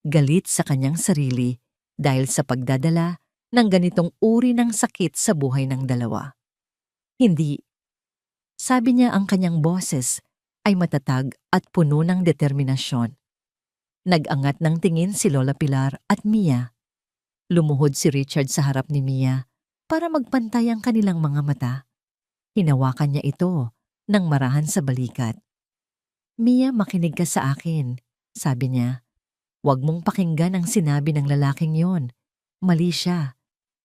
galit sa kanyang sarili dahil sa pagdadala ng ganitong uri ng sakit sa buhay ng dalawa. Hindi. Sabi niya ang kanyang boses ay matatag at puno ng determinasyon. Nag-angat ng tingin si Lola Pilar at Mia. Lumuhod si Richard sa harap ni Mia para magpantay ang kanilang mga mata. Hinawakan niya ito ng marahan sa balikat. Mia, makinig ka sa akin, sabi niya. Huwag mong pakinggan ang sinabi ng lalaking yon. Mali siya.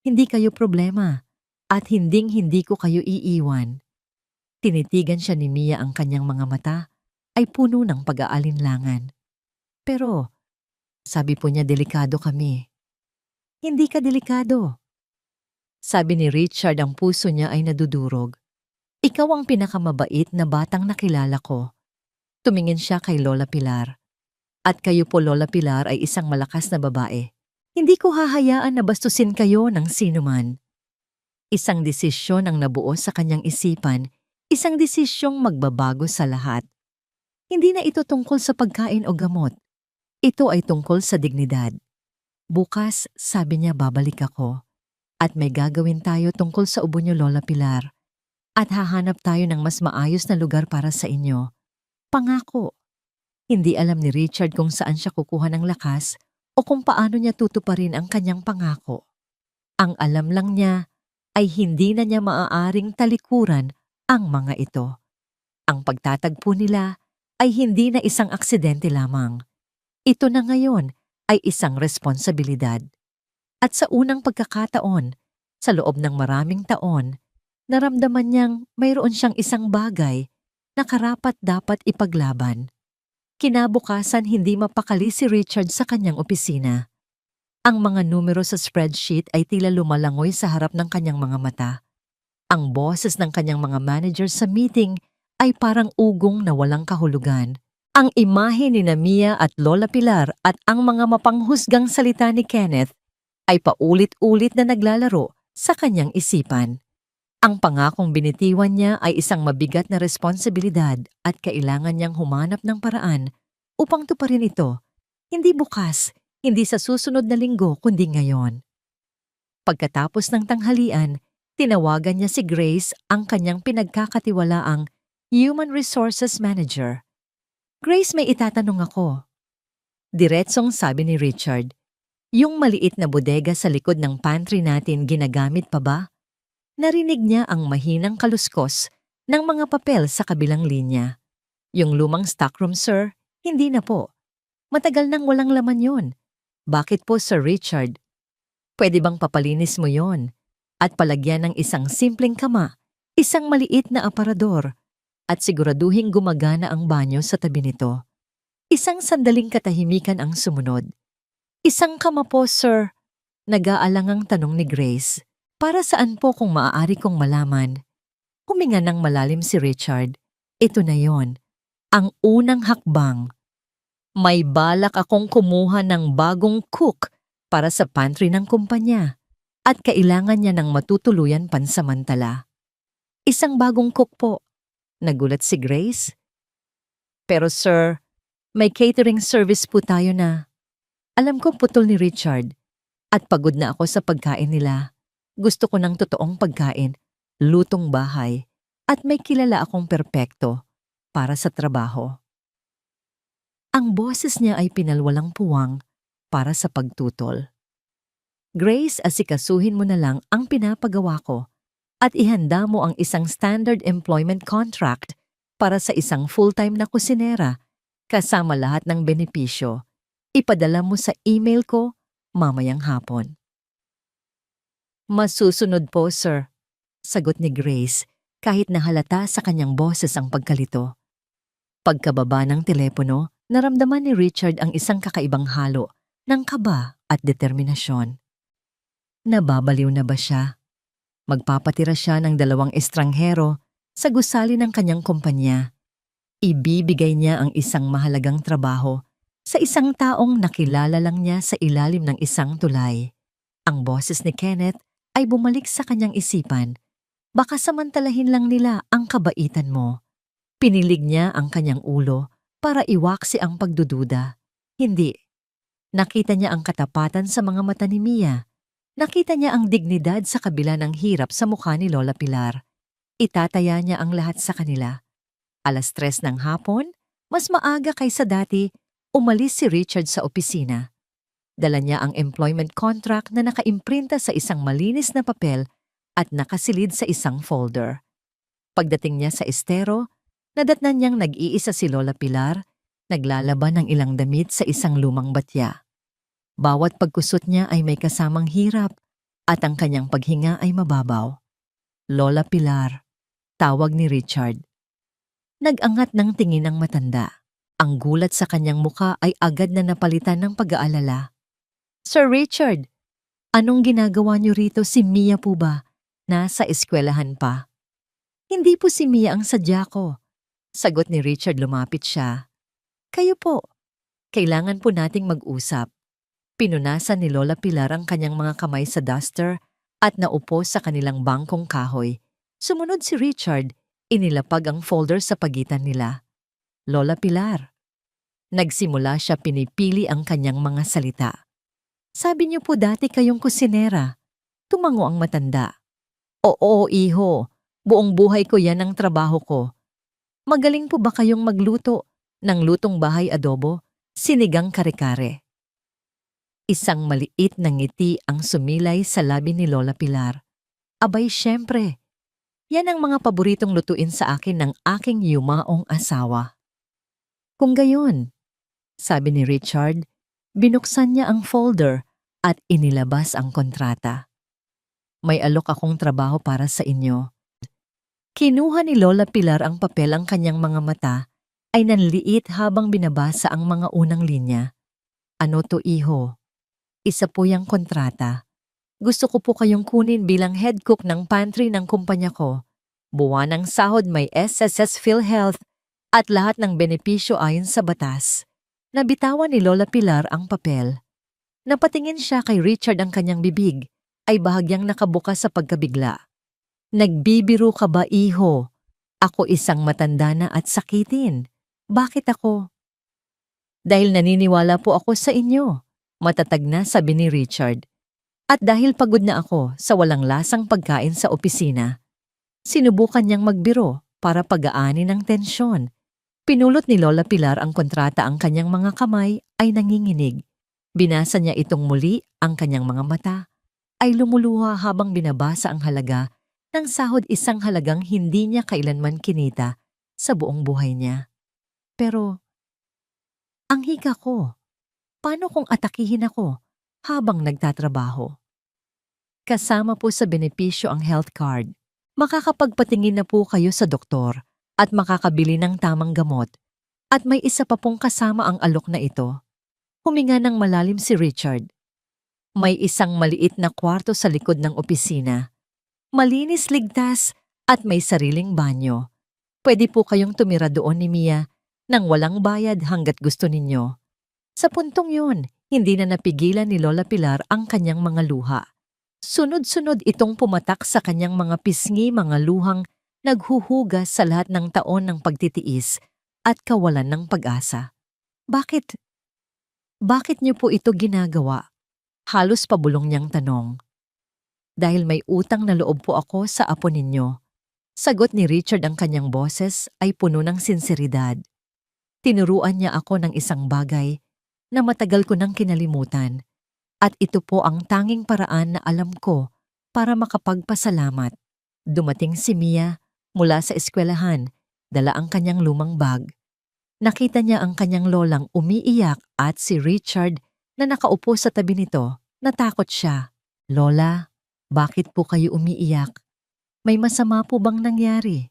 Hindi kayo problema at hinding-hindi ko kayo iiwan. Tinitigan siya ni Mia, ang kanyang mga mata ay puno ng pag-aalinlangan. Pero, sabi po niya, delikado kami. Hindi ka delikado. Sabi ni Richard, ang puso niya ay nadudurog. Ikaw ang pinakamabait na batang nakilala ko. Tumingin siya kay Lola Pilar. At kayo po, Lola Pilar, ay isang malakas na babae. Hindi ko hahayaan na bastusin kayo ng sinuman. Isang desisyon ang nabuo sa kanyang isipan, isang desisyong magbabago sa lahat. Hindi na ito tungkol sa pagkain o gamot. Ito ay tungkol sa dignidad. Bukas, sabi niya, babalik ako. At may gagawin tayo tungkol sa ubo niyo, Lola Pilar. At hahanap tayo ng mas maayos na lugar para sa inyo. Pangako. Hindi alam ni Richard kung saan siya kukuha ng lakas o kung paano niya tutuparin ang kanyang pangako. Ang alam lang niya ay hindi na niya maaaring talikuran ang mga ito. Ang pagtatagpo nila ay hindi na isang aksidente lamang. Ito na ngayon ay isang responsibilidad. At sa unang pagkakataon, sa loob ng maraming taon, naramdaman niyang mayroon siyang isang bagay na karapat-dapat ipaglaban. Kinabukasan, hindi mapakali si Richard sa kanyang opisina. Ang mga numero sa spreadsheet ay tila lumalangoy sa harap ng kanyang mga mata. Ang boses ng kanyang mga manager sa meeting ay parang ugong na walang kahulugan. Ang imahe ni Mia at Lola Pilar at ang mga mapanghusgang salita ni Kenneth ay paulit-ulit na naglalaro sa kanyang isipan. Ang pangakong binitiwan niya ay isang mabigat na responsibilidad at kailangan niyang humanap ng paraan upang tuparin ito. Hindi bukas, hindi sa susunod na linggo, kundi ngayon. Pagkatapos ng tanghalian, tinawagan niya si Grace, ang kanyang pinagkakatiwalaang Human Resources Manager. Grace, may itatanong ako. Diretsong sabi ni Richard, yung maliit na bodega sa likod ng pantry natin ginagamit pa ba? Narinig niya ang mahinang kaluskos ng mga papel sa kabilang linya. Yung lumang stockroom, sir, hindi na po. Matagal nang walang laman yon. Bakit po, Sir Richard? Pwede bang papalinis mo yon? At palagyan ng isang simpleng kama, isang maliit na aparador, at siguraduhing gumagana ang banyo sa tabi nito. Isang sandaling katahimikan ang sumunod. Isang kama po, sir. Nag-aalangang tanong ni Grace. Para saan po kung maaari kong malaman? Huminga ng malalim si Richard. Ito na yon. Ang unang hakbang. May balak akong kumuha ng bagong cook para sa pantry ng kumpanya at kailangan niya ng matutuluyan pansamantala. Isang bagong cook po. Nagulat si Grace. Pero sir, may catering service po tayo na. Alam ko, putol ni Richard. At pagod na ako sa pagkain nila. Gusto ko ng totoong pagkain, lutong bahay, at may kilala akong perpekto para sa trabaho. Ang boses niya ay pinalwalang puwang para sa pagtutol. Grace, asikasuhin mo na lang ang pinapagawa ko at ihanda mo ang isang standard employment contract para sa isang full-time na kusinera kasama lahat ng benepisyo. Ipadala mo sa email ko mamayang hapon. Masusunod po, sir, sagot ni Grace kahit nahalata sa kanyang boses ang pagkalito. Pagkababa ng telepono, naramdaman ni Richard ang isang kakaibang halo ng kaba at determinasyon. Nababaliw na ba siya? Magpapatira siya ng 2 estranghero sa gusali ng kanyang kumpanya. Ibibigay niya ang isang mahalagang trabaho sa isang taong nakilala lang niya sa ilalim ng isang tulay. Ang boses ni Kenneth ay bumalik sa kanyang isipan. Baka samantalahin lang nila ang kabaitan mo. Pinilig niya ang kanyang ulo para iwaksi ang pagdududa. Hindi. Nakita niya ang katapatan sa mga mata ni Mia. Nakita niya ang dignidad sa kabila ng hirap sa mukha ni Lola Pilar. Itataya niya ang lahat sa kanila. 3:00 ng hapon, mas maaga kaysa dati, umalis si Richard sa opisina. Dala niya ang employment contract na nakaimprinta sa isang malinis na papel at nakasilid sa isang folder. Pagdating niya sa estero, nadatnan niyang nag-iisa si Lola Pilar, naglalaban ng ilang damit sa isang lumang batya. Bawat pagkusot niya ay may kasamang hirap at ang kanyang paghinga ay mababaw. Lola Pilar, tawag ni Richard. Nag-angat ng tingin ng matanda. Ang gulat sa kanyang muka ay agad na napalitan ng pag-aalala. Sir Richard, anong ginagawa niyo rito? Si Mia po ba? Nasa eskwelahan pa. Hindi po si Mia ang sadya ko. Sagot ni Richard, lumapit siya. Kayo po. Kailangan po nating mag-usap. Pinunasan ni Lola Pilar ang kanyang mga kamay sa duster at naupo sa kanilang bangkong kahoy. Sumunod si Richard, inilapag ang folder sa pagitan nila. Lola Pilar. Nagsimula siya, pinipili ang kanyang mga salita. Sabi niyo po dati kayong kusinera. Tumango ang matanda. Oo, iho. Buong buhay ko yan ang trabaho ko. Magaling po ba kayong magluto ng lutong bahay adobo, sinigang kare-kare? Isang maliit na ngiti ang sumilay sa labi ni Lola Pilar. Abay, syempre. Yan ang mga paboritong lutuin sa akin ng aking yumaong asawa. Kung gayon, sabi ni Richard, binuksan niya ang folder at inilabas ang kontrata. May alok akong trabaho para sa inyo. Kinuha ni Lola Pilar ang papel, ang kanyang mga mata ay nanliit habang binabasa ang mga unang linya. Ano to, iho? Isa po yung kontrata. Gusto ko po kayong kunin bilang head cook ng pantry ng kumpanya ko. Buwanang sahod, may SSS PhilHealth at lahat ng benepisyo ayon sa batas. Nabitawan ni Lola Pilar ang papel. Napatingin siya kay Richard, ang kanyang bibig ay bahagyang nakabukas sa pagkabigla. Nagbibiro ka ba, iho? Ako isang matanda na at sakitin. Bakit ako? Dahil naniniwala po ako sa inyo. Matatag na sabi ni Richard. At dahil pagod na ako sa walang lasang pagkain sa opisina, sinubukan niyang magbiro para pagaanin ang tensyon. Pinulot ni Lola Pilar ang kontrata, ang kanyang mga kamay ay nanginginig. Binasa niya itong muli, ang kanyang mga mata ay lumuluha habang binabasa ang halaga ng sahod, isang halagang hindi niya kailanman kinita sa buong buhay niya. Pero, ang hika ko. Paano kung atakihin ako habang nagtatrabaho? Kasama po sa benepisyo ang health card. Makakapagpatingin na po kayo sa doktor at makakabili ng tamang gamot. At may isa pa pong kasama ang alok na ito. Huminga ng malalim si Richard. May isang maliit na kwarto sa likod ng opisina. Malinis, ligtas at may sariling banyo. Pwede po kayong tumira doon ni Mia nang walang bayad hanggat gusto ninyo. Sa puntong yun, hindi na napigilan ni Lola Pilar ang kanyang mga luha. Sunod-sunod itong pumatak sa kanyang mga pisngi, mga luhang naghuhugas sa lahat ng taon ng pagtitiis at kawalan ng pag-asa. Bakit? Bakit niyo po ito ginagawa? Halos pabulong niyang tanong. Dahil may utang na loob po ako sa apo ninyo. Sagot ni Richard, ang kanyang boses ay puno ng sinseridad. Tinuruan niya ako ng isang bagay na matagal ko nang kinalimutan, at ito po ang tanging paraan na alam ko para makapagpasalamat. Dumating si Mia mula sa eskwelahan, dala ang kanyang lumang bag. Nakita niya ang kanyang lolang umiiyak at si Richard na nakaupo sa tabi nito. Natakot siya. Lola, bakit po kayo umiiyak? May masama po bang nangyari?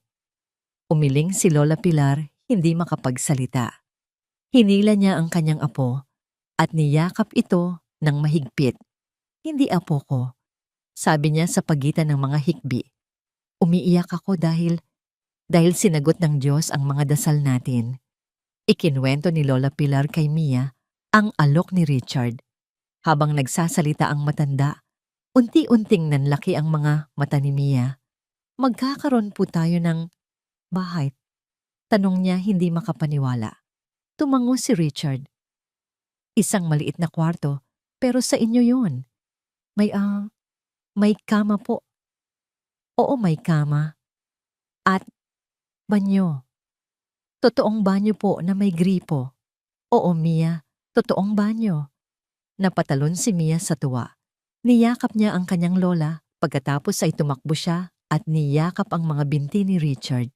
Umiling si Lola Pilar, hindi makapagsalita. Hinila niya ang kanyang apo at niyakap ito ng mahigpit. Hindi apo ko, sabi niya sa pagitan ng mga hikbi. Umiiyak ako dahil sinagot ng Diyos ang mga dasal natin. Ikinwento ni Lola Pilar kay Mia ang alok ni Richard. Habang nagsasalita ang matanda, unti-unting nanlaki ang mga mata ni Mia. Magkakaroon po tayo ng bahay? Tanong niya, hindi makapaniwala. Tumango si Richard. Isang maliit na kwarto, pero sa inyo yun. May kama po. Oo, may kama. At banyo. Totoong banyo po na may gripo. Oo, Mia. Totoong banyo. Napatalon si Mia sa tuwa. Niyakap niya ang kanyang lola, pagkatapos ay tumakbo siya at niyakap ang mga binti ni Richard.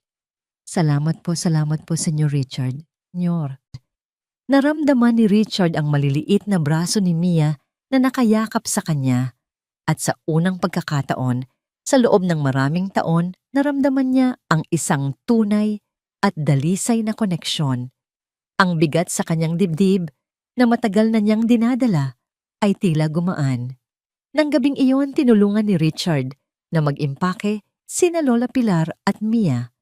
Salamat po, Senyor Richard. Senyor. Naramdaman ni Richard ang maliliit na braso ni Mia na nakayakap sa kanya at sa unang pagkakataon, sa loob ng maraming taon, naramdaman niya ang isang tunay at dalisay na koneksyon. Ang bigat sa kanyang dibdib na matagal na niyang dinadala ay tila gumaan. Nang gabing iyon, tinulungan ni Richard na mag-impake sina Lola Pilar at Mia.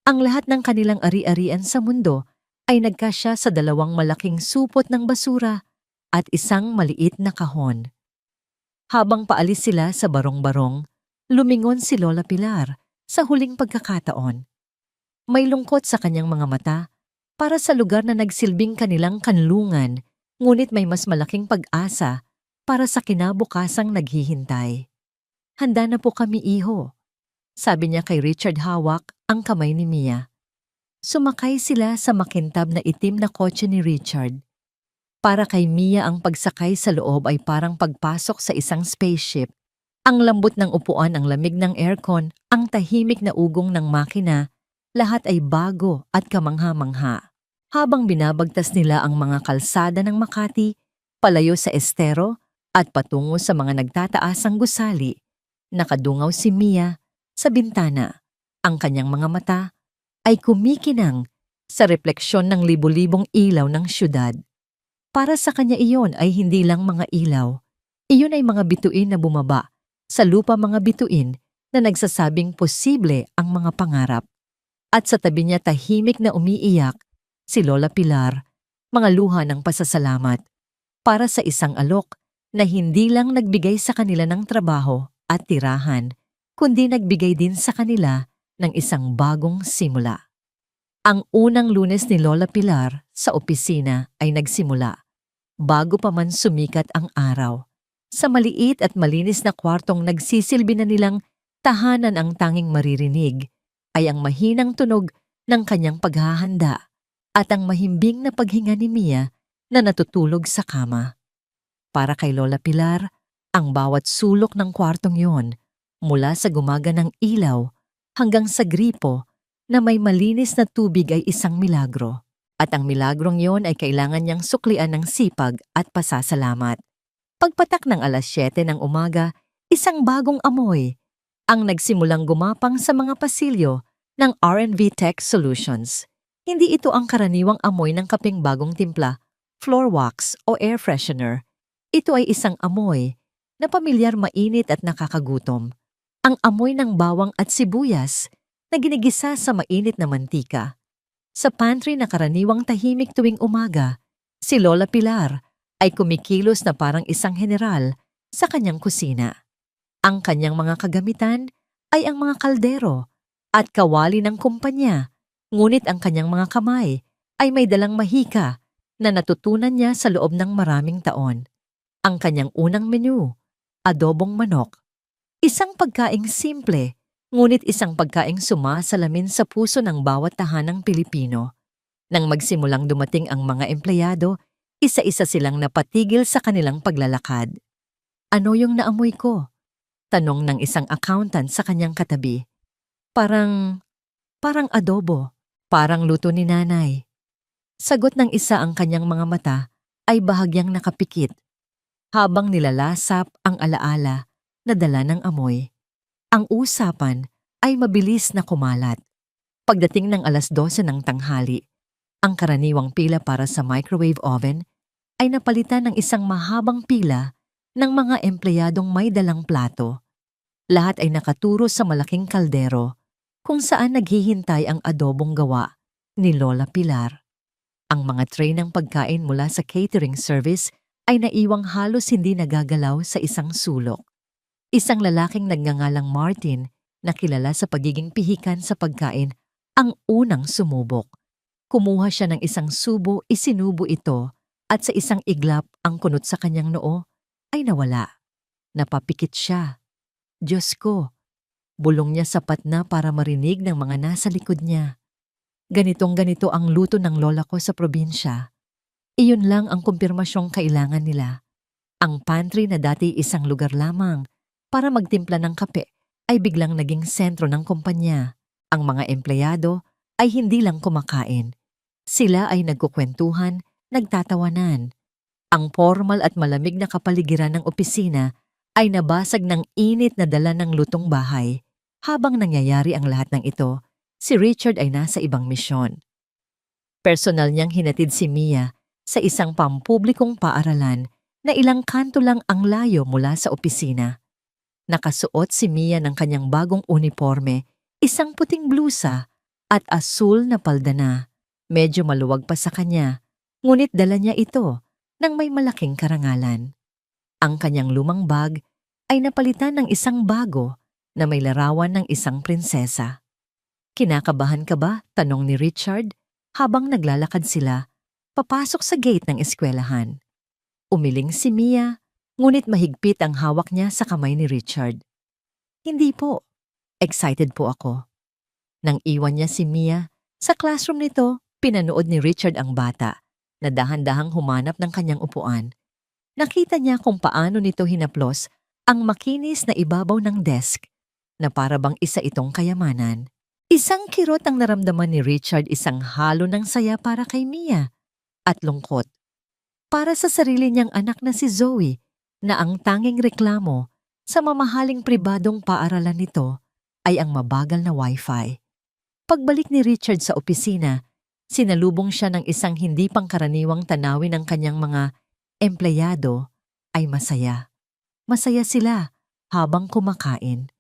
Ang lahat ng kanilang ari-arian sa mundo ay nagkasya sa 2 malaking supot ng basura at isang maliit na kahon. Habang paalis sila sa barong-barong, lumingon si Lola Pilar sa huling pagkakataon. May lungkot sa kanyang mga mata para sa lugar na nagsilbing kanilang kanlungan, ngunit may mas malaking pag-asa para sa kinabukasang naghihintay. Handa na po kami, iho. Sabi niya kay Richard, hawak ang kamay ni Mia. Sumakay sila sa makintab na itim na kotse ni Richard. Para kay Mia, ang pagsakay sa loob ay parang pagpasok sa isang spaceship. Ang lambot ng upuan, ang lamig ng aircon, ang tahimik na ugong ng makina, lahat ay bago at kamangha-mangha. Habang binabagtas nila ang mga kalsada ng Makati, palayo sa estero at patungo sa mga nagtataasang gusali, nakadungaw si Mia sa bintana. Ang kanyang mga mata ay kumikinang sa refleksyon ng libu-libong ilaw ng syudad. Para sa kanya iyon ay hindi lang mga ilaw. Iyon ay mga bituin na bumaba sa lupa, mga bituin na nagsasabing posible ang mga pangarap. At sa tabi niya tahimik na umiiyak si Lola Pilar, mga luha ng pasasalamat para sa isang alok na hindi lang nagbigay sa kanila ng trabaho at tirahan, kundi nagbigay din sa kanila ng isang bagong simula. Ang unang Lunes ni Lola Pilar sa opisina ay nagsimula bago pa man sumikat ang araw. Sa maliit at malinis na kwartong nagsisilbi na nilang tahanan, ang tanging maririnig ay ang mahinang tunog ng kanyang paghahanda at ang mahimbing na paghinga ni Mia na natutulog sa kama. Para kay Lola Pilar, ang bawat sulok ng kwartong yon, mula sa gumaganang ilaw hanggang sa gripo na may malinis na tubig, ay isang milagro. At ang milagrong yon ay kailangan niyang suklian ng sipag at pasasalamat. Pagpatak ng 7:00 ng umaga, isang bagong amoy ang nagsimulang gumapang sa mga pasilyo ng R&V Tech Solutions. Hindi ito ang karaniwang amoy ng kapeng bagong timpla, floor wax o air freshener. Ito ay isang amoy na pamilyar, mainit at nakakagutom. Ang amoy ng bawang at sibuyas na ginigisa sa mainit na mantika. Sa pantry na karaniwang tahimik tuwing umaga, si Lola Pilar ay kumikilos na parang isang general sa kanyang kusina. Ang kanyang mga kagamitan ay ang mga kaldero at kawali ng kumpanya, ngunit ang kanyang mga kamay ay may dalang mahika na natutunan niya sa loob ng maraming taon. Ang kanyang unang menu, adobong manok. Isang pagkaing simple, ngunit isang pagkaing sumasalamin sa puso ng bawat tahanang Pilipino. Nang magsimulang dumating ang mga empleyado, isa-isa silang napatigil sa kanilang paglalakad. Ano yung naamoy ko? Tanong ng isang accountant sa kanyang katabi. Parang adobo, parang luto ni nanay. Sagot ng isa, ang kanyang mga mata ay bahagyang nakapikit, habang nilalasap ang alaala na dala ng amoy. Ang usapan ay mabilis na kumalat. Pagdating ng 12:00 ng tanghali, ang karaniwang pila para sa microwave oven ay napalitan ng isang mahabang pila ng mga empleyadong may dalang plato. Lahat ay nakaturo sa malaking kaldero kung saan naghihintay ang adobong gawa ni Lola Pilar. Ang mga tray ng pagkain mula sa catering service ay naiwang halos hindi nagagalaw sa isang sulok. Isang lalaking nagngangalang Martin na kilala sa pagiging pihikan sa pagkain ang unang sumubok. Kumuha siya ng isang subo, isinubo ito, at sa isang iglap ang kunot sa kanyang noo ay nawala. Napapikit siya. Diyos ko, bulong niya sapat na para marinig ng mga nasa likod niya. Ganitong-ganito ang luto ng lola ko sa probinsya. Iyon lang ang kumpirmasyong kailangan nila. Ang pantry na dati isang lugar lamang para magtimpla ng kape ay biglang naging sentro ng kumpanya. Ang mga empleyado ay hindi lang kumakain. Sila ay nagkukwentuhan, nagtatawanan. Ang formal at malamig na kapaligiran ng opisina ay nabasag ng init na dala ng lutong bahay. Habang nangyayari ang lahat ng ito, si Richard ay nasa ibang misyon. Personal niyang hinatid si Mia sa isang pampublikong paaralan na ilang kanto lang ang layo mula sa opisina. Nakasuot si Mia ng kanyang bagong uniforme, isang puting blusa at asul na paldana. Medyo maluwag pa sa kanya, ngunit dala niya ito nang may malaking karangalan. Ang kanyang lumang bag ay napalitan ng isang bago na may larawan ng isang prinsesa. Kinakabahan ka ba? Tanong ni Richard habang naglalakad sila papasok sa gate ng eskwelahan. Umiling si Mia, ngunit mahigpit ang hawak niya sa kamay ni Richard. Hindi po. Excited po ako. Nang iwan niya si Mia, sa classroom nito, pinanood ni Richard ang bata na dahan-dahang humanap ng kanyang upuan. Nakita niya kung paano nito hinaplos ang makinis na ibabaw ng desk na para bang isa itong kayamanan. Isang kirot ang naramdaman ni Richard, isang halo ng saya para kay Mia at lungkot para sa sarili niyang anak na si Zoe na ang tanging reklamo sa mamahaling pribadong paaralan nito ay ang mabagal na wifi. Pagbalik ni Richard sa opisina, sinalubong siya ng isang hindi pangkaraniwang tanawin ng kanyang mga empleyado ay masaya. Masaya sila habang kumakain.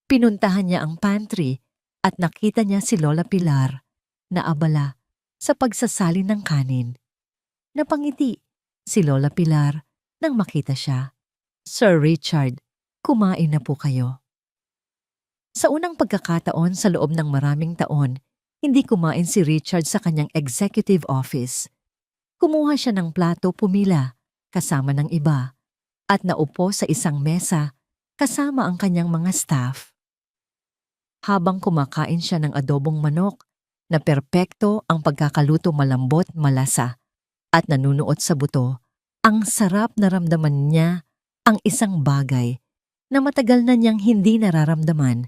Pinuntahan niya ang pantry at nakita niya si Lola Pilar na abala sa pagsasalin ng kanin. Napangiti si Lola Pilar nang makita siya. Sir Richard, kumain na po kayo. Sa unang pagkakataon sa loob ng maraming taon, hindi kumain si Richard sa kanyang executive office. Kumuha siya ng plato, pumila kasama ng iba at naupo sa isang mesa kasama ang kanyang mga staff. Habang kumakain siya ng adobong manok na perpekto ang pagkakaluto, malambot, malasa at nanunuot sa buto, ang sarap na ramdaman niya ang isang bagay na matagal na niyang hindi nararamdaman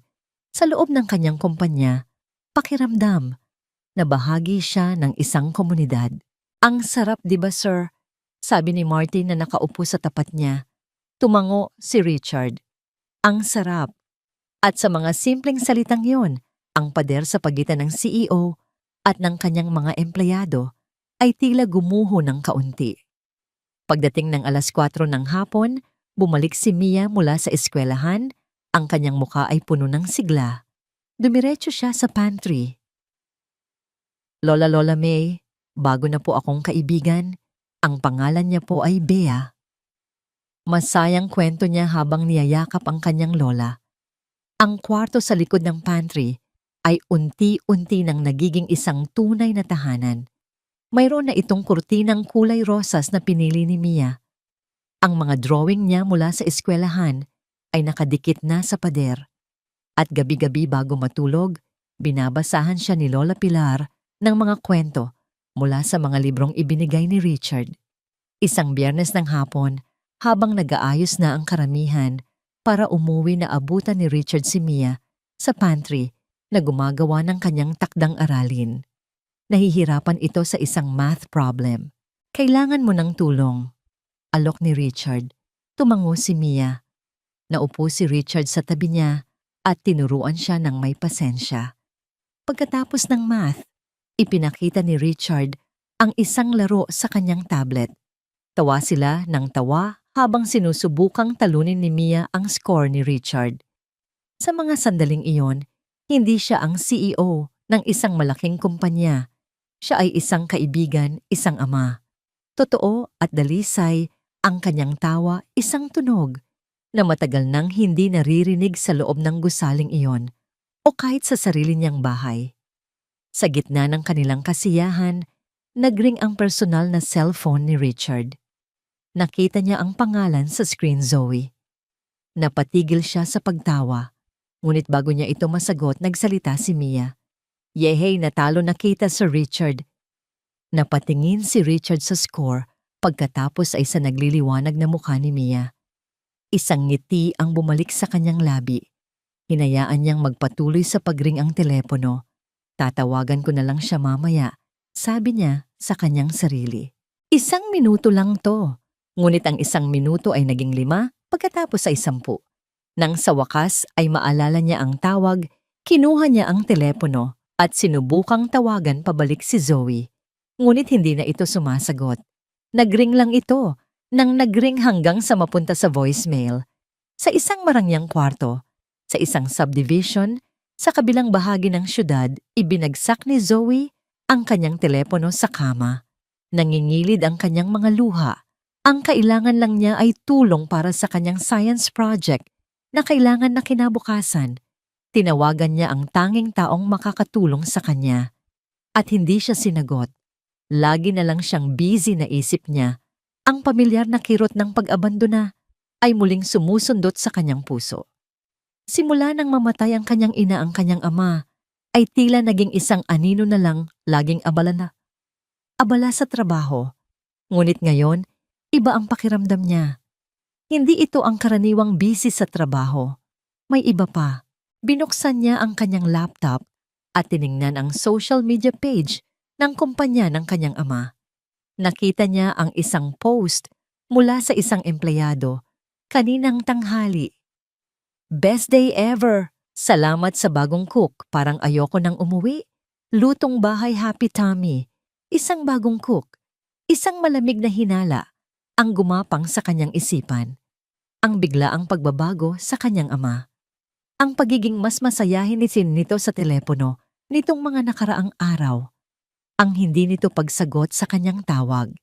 sa loob ng kanyang kumpanya, pakiramdam na bahagi siya ng isang komunidad. Ang sarap, di ba, sir? Sabi ni Martin na nakaupo sa tapat niya. Tumango si Richard. Ang sarap. At sa mga simpleng salitang yon, ang pader sa pagitan ng CEO at ng kanyang mga empleyado ay tila gumuho ng kaunti. Pagdating ng 4:00 ng hapon, bumalik si Mia mula sa eskwelahan. Ang kanyang muka ay puno ng sigla. Dumiretso siya sa pantry. Lola May, bago na po akong kaibigan. Ang pangalan niya po ay Bea. Masayang kwento niya habang niyayakap ang kanyang lola. Ang kwarto sa likod ng pantry ay unti-unti nang nagiging isang tunay na tahanan. Mayroon na itong kurtinang kulay rosas na pinili ni Mia. Ang mga drawing niya mula sa eskwelahan ay nakadikit na sa pader. At gabi-gabi bago matulog, binabasahan siya ni Lola Pilar ng mga kwento mula sa mga librong ibinigay ni Richard. Isang Biyernes ng hapon, habang nag-aayos na ang karamihan para umuwi, na abutan ni Richard si Mia sa pantry na gumagawa ng kanyang takdang aralin. Nahihirapan ito sa isang math problem. Kailangan mo ng tulong. Alok ni Richard. Tumango si Mia. Naupo si Richard sa tabi niya at tinuruan siya ng may pasensya. Pagkatapos ng math, ipinakita ni Richard ang isang laro sa kanyang tablet. Tawa sila ng tawa habang sinusubukang talunin ni Mia ang score ni Richard. Sa mga sandaling iyon, hindi siya ang CEO ng isang malaking kumpanya. Siya ay isang kaibigan, isang ama. Totoo at dalisay ang kanyang tawa, isang tunog na matagal nang hindi naririnig sa loob ng gusaling iyon o kahit sa sarili niyang bahay. Sa gitna ng kanilang kasiyahan, nagring ang personal na cellphone ni Richard. Nakita niya ang pangalan sa screen, Zoe. Napatigil siya sa pagtawa. Ngunit bago niya ito masagot, nagsalita si Mia. Yehey, natalo na kita sa Richard. Napatingin si Richard sa score pagkatapos ay sa nagliliwanag na mukha ni Mia. Isang ngiti ang bumalik sa kanyang labi. Hinayaan niyang magpatuloy sa pagring ang telepono. Tatawagan ko na lang siya mamaya, sabi niya sa kanyang sarili. 1 minuto lang to. Ngunit ang 1 minuto ay naging 5 pagkatapos ay 10. Nang sa wakas ay maalala niya ang tawag, kinuha niya ang telepono at sinubukang tawagan pabalik si Zoe. Ngunit hindi na ito sumasagot. Nagring lang ito, nang nagring hanggang sa mapunta sa voicemail. Sa isang marangyang kwarto, sa isang subdivision, sa kabilang bahagi ng syudad, ibinagsak ni Zoe ang kanyang telepono sa kama. Nangingilid ang kanyang mga luha. Ang kailangan lang niya ay tulong para sa kanyang science project na kailangan na kinabukasan. Tinawagan niya ang tanging taong makakatulong sa kanya. At hindi siya sinagot. Lagi na lang siyang busy na isip niya. Ang pamilyar na kirot ng pag-abandona ay muling sumusundot sa kanyang puso. Simula nang mamatay ang kanyang ina, ang kanyang ama, ay tila naging isang anino na lang, laging abala sa trabaho. Ngunit ngayon, iba ang pakiramdam niya. Hindi ito ang karaniwang busy sa trabaho. May iba pa. Binuksan niya ang kanyang laptop at tiningnan ang social media page ng kumpanya ng kanyang ama. Nakita niya ang isang post mula sa isang empleyado kaninang tanghali. Best day ever! Salamat sa bagong cook, parang ayoko nang umuwi. Lutong bahay Happy Tummy. Isang bagong cook. Isang malamig na hinala ang gumapang sa kanyang isipan. Ang biglaang pagbabago sa kanyang ama. Ang pagiging mas masayahin nito sa telepono nitong mga nakaraang araw. Ang hindi nito pagsagot sa kanyang tawag.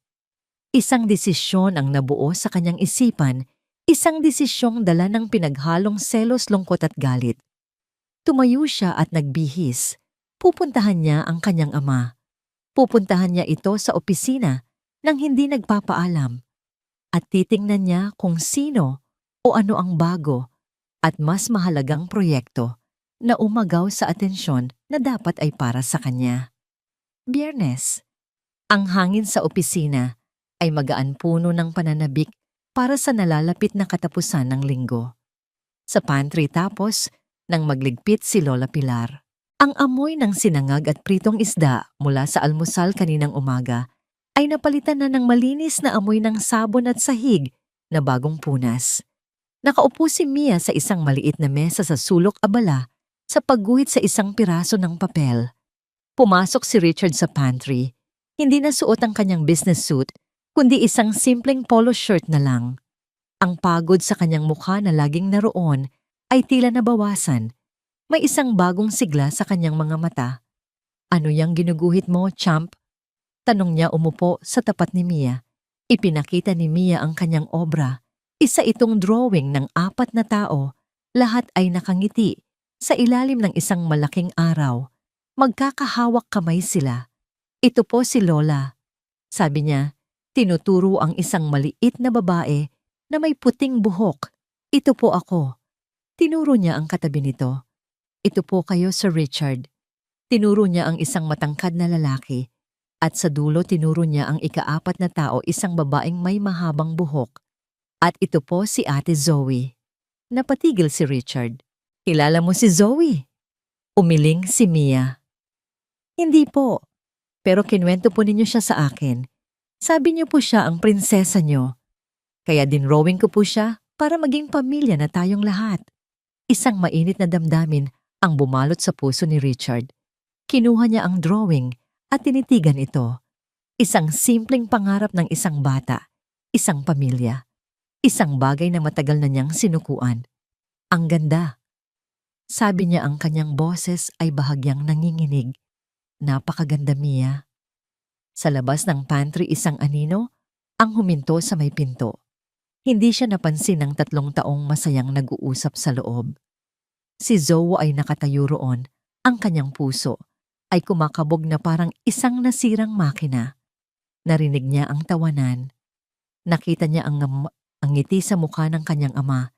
Isang desisyon ang nabuo sa kanyang isipan. Isang desisyong dala ng pinaghalong selos, lungkot at galit. Tumayo siya at nagbihis. Pupuntahan niya ang kanyang ama. Pupuntahan niya ito sa opisina nang hindi nagpapaalam. At titingnan niya kung sino o ano ang bago at mas mahalagang proyekto na umagaw sa atensyon na dapat ay para sa kanya. Biyernes. Ang hangin sa opisina ay magaan puno ng pananabik para sa nalalapit na katapusan ng linggo. Sa pantry tapos, nang magligpit si Lola Pilar. Ang amoy ng sinangag at pritong isda mula sa almusal kaninang umaga ay napalitan na ng malinis na amoy ng sabon at sahig na bagong punas. Nakaupo si Mia sa isang maliit na mesa sa sulok abala sa pagguhit sa isang piraso ng papel. Pumasok si Richard sa pantry. Hindi na suot ang kanyang business suit, kundi isang simpleng polo shirt na lang. Ang pagod sa kanyang mukha na laging naroon ay tila nabawasan. May isang bagong sigla sa kanyang mga mata. Ano yang ginuguhit mo, champ? Tanong niya umupo sa tapat ni Mia. Ipinakita ni Mia ang kanyang obra. Isa itong drawing ng 4 na tao. Lahat ay nakangiti sa ilalim ng isang malaking araw. Magkakahawak kamay sila. Ito po si Lola. Sabi niya. Tinuturo ang isang maliit na babae na may puting buhok. Ito po ako. Tinuro niya ang katabi nito. Ito po kayo, Sir Richard. Tinuro niya ang isang matangkad na lalaki. At sa dulo tinuro niya ang ika-4 na tao, isang babaeng may mahabang buhok. At ito po si Ate Zoe. Napatigil si Richard. Kilala mo si Zoe? Umiling si Mia. Hindi po. Pero kinwento po ninyo siya sa akin. Sabi niyo po siya ang prinsesa niyo. Kaya dinrowing ko po siya para maging pamilya na tayong lahat. Isang mainit na damdamin ang bumalot sa puso ni Richard. Kinuha niya ang drawing at tinitigan ito. Isang simpleng pangarap ng isang bata, isang pamilya, isang bagay na matagal na niyang sinukuan. Ang ganda. Sabi niya ang kanyang boses ay bahagyang nanginginig. Napakaganda, Mia. Sa labas ng pantry isang anino ang huminto sa may pinto. Hindi siya napansin ng 3 taong masayang nag-uusap sa loob. Si Zoe ay nakatayo roon, ang kanyang puso ay kumakabog na parang isang nasirang makina. Narinig niya ang tawanan. Nakita niya ang ngiti sa mukha ng kanyang ama,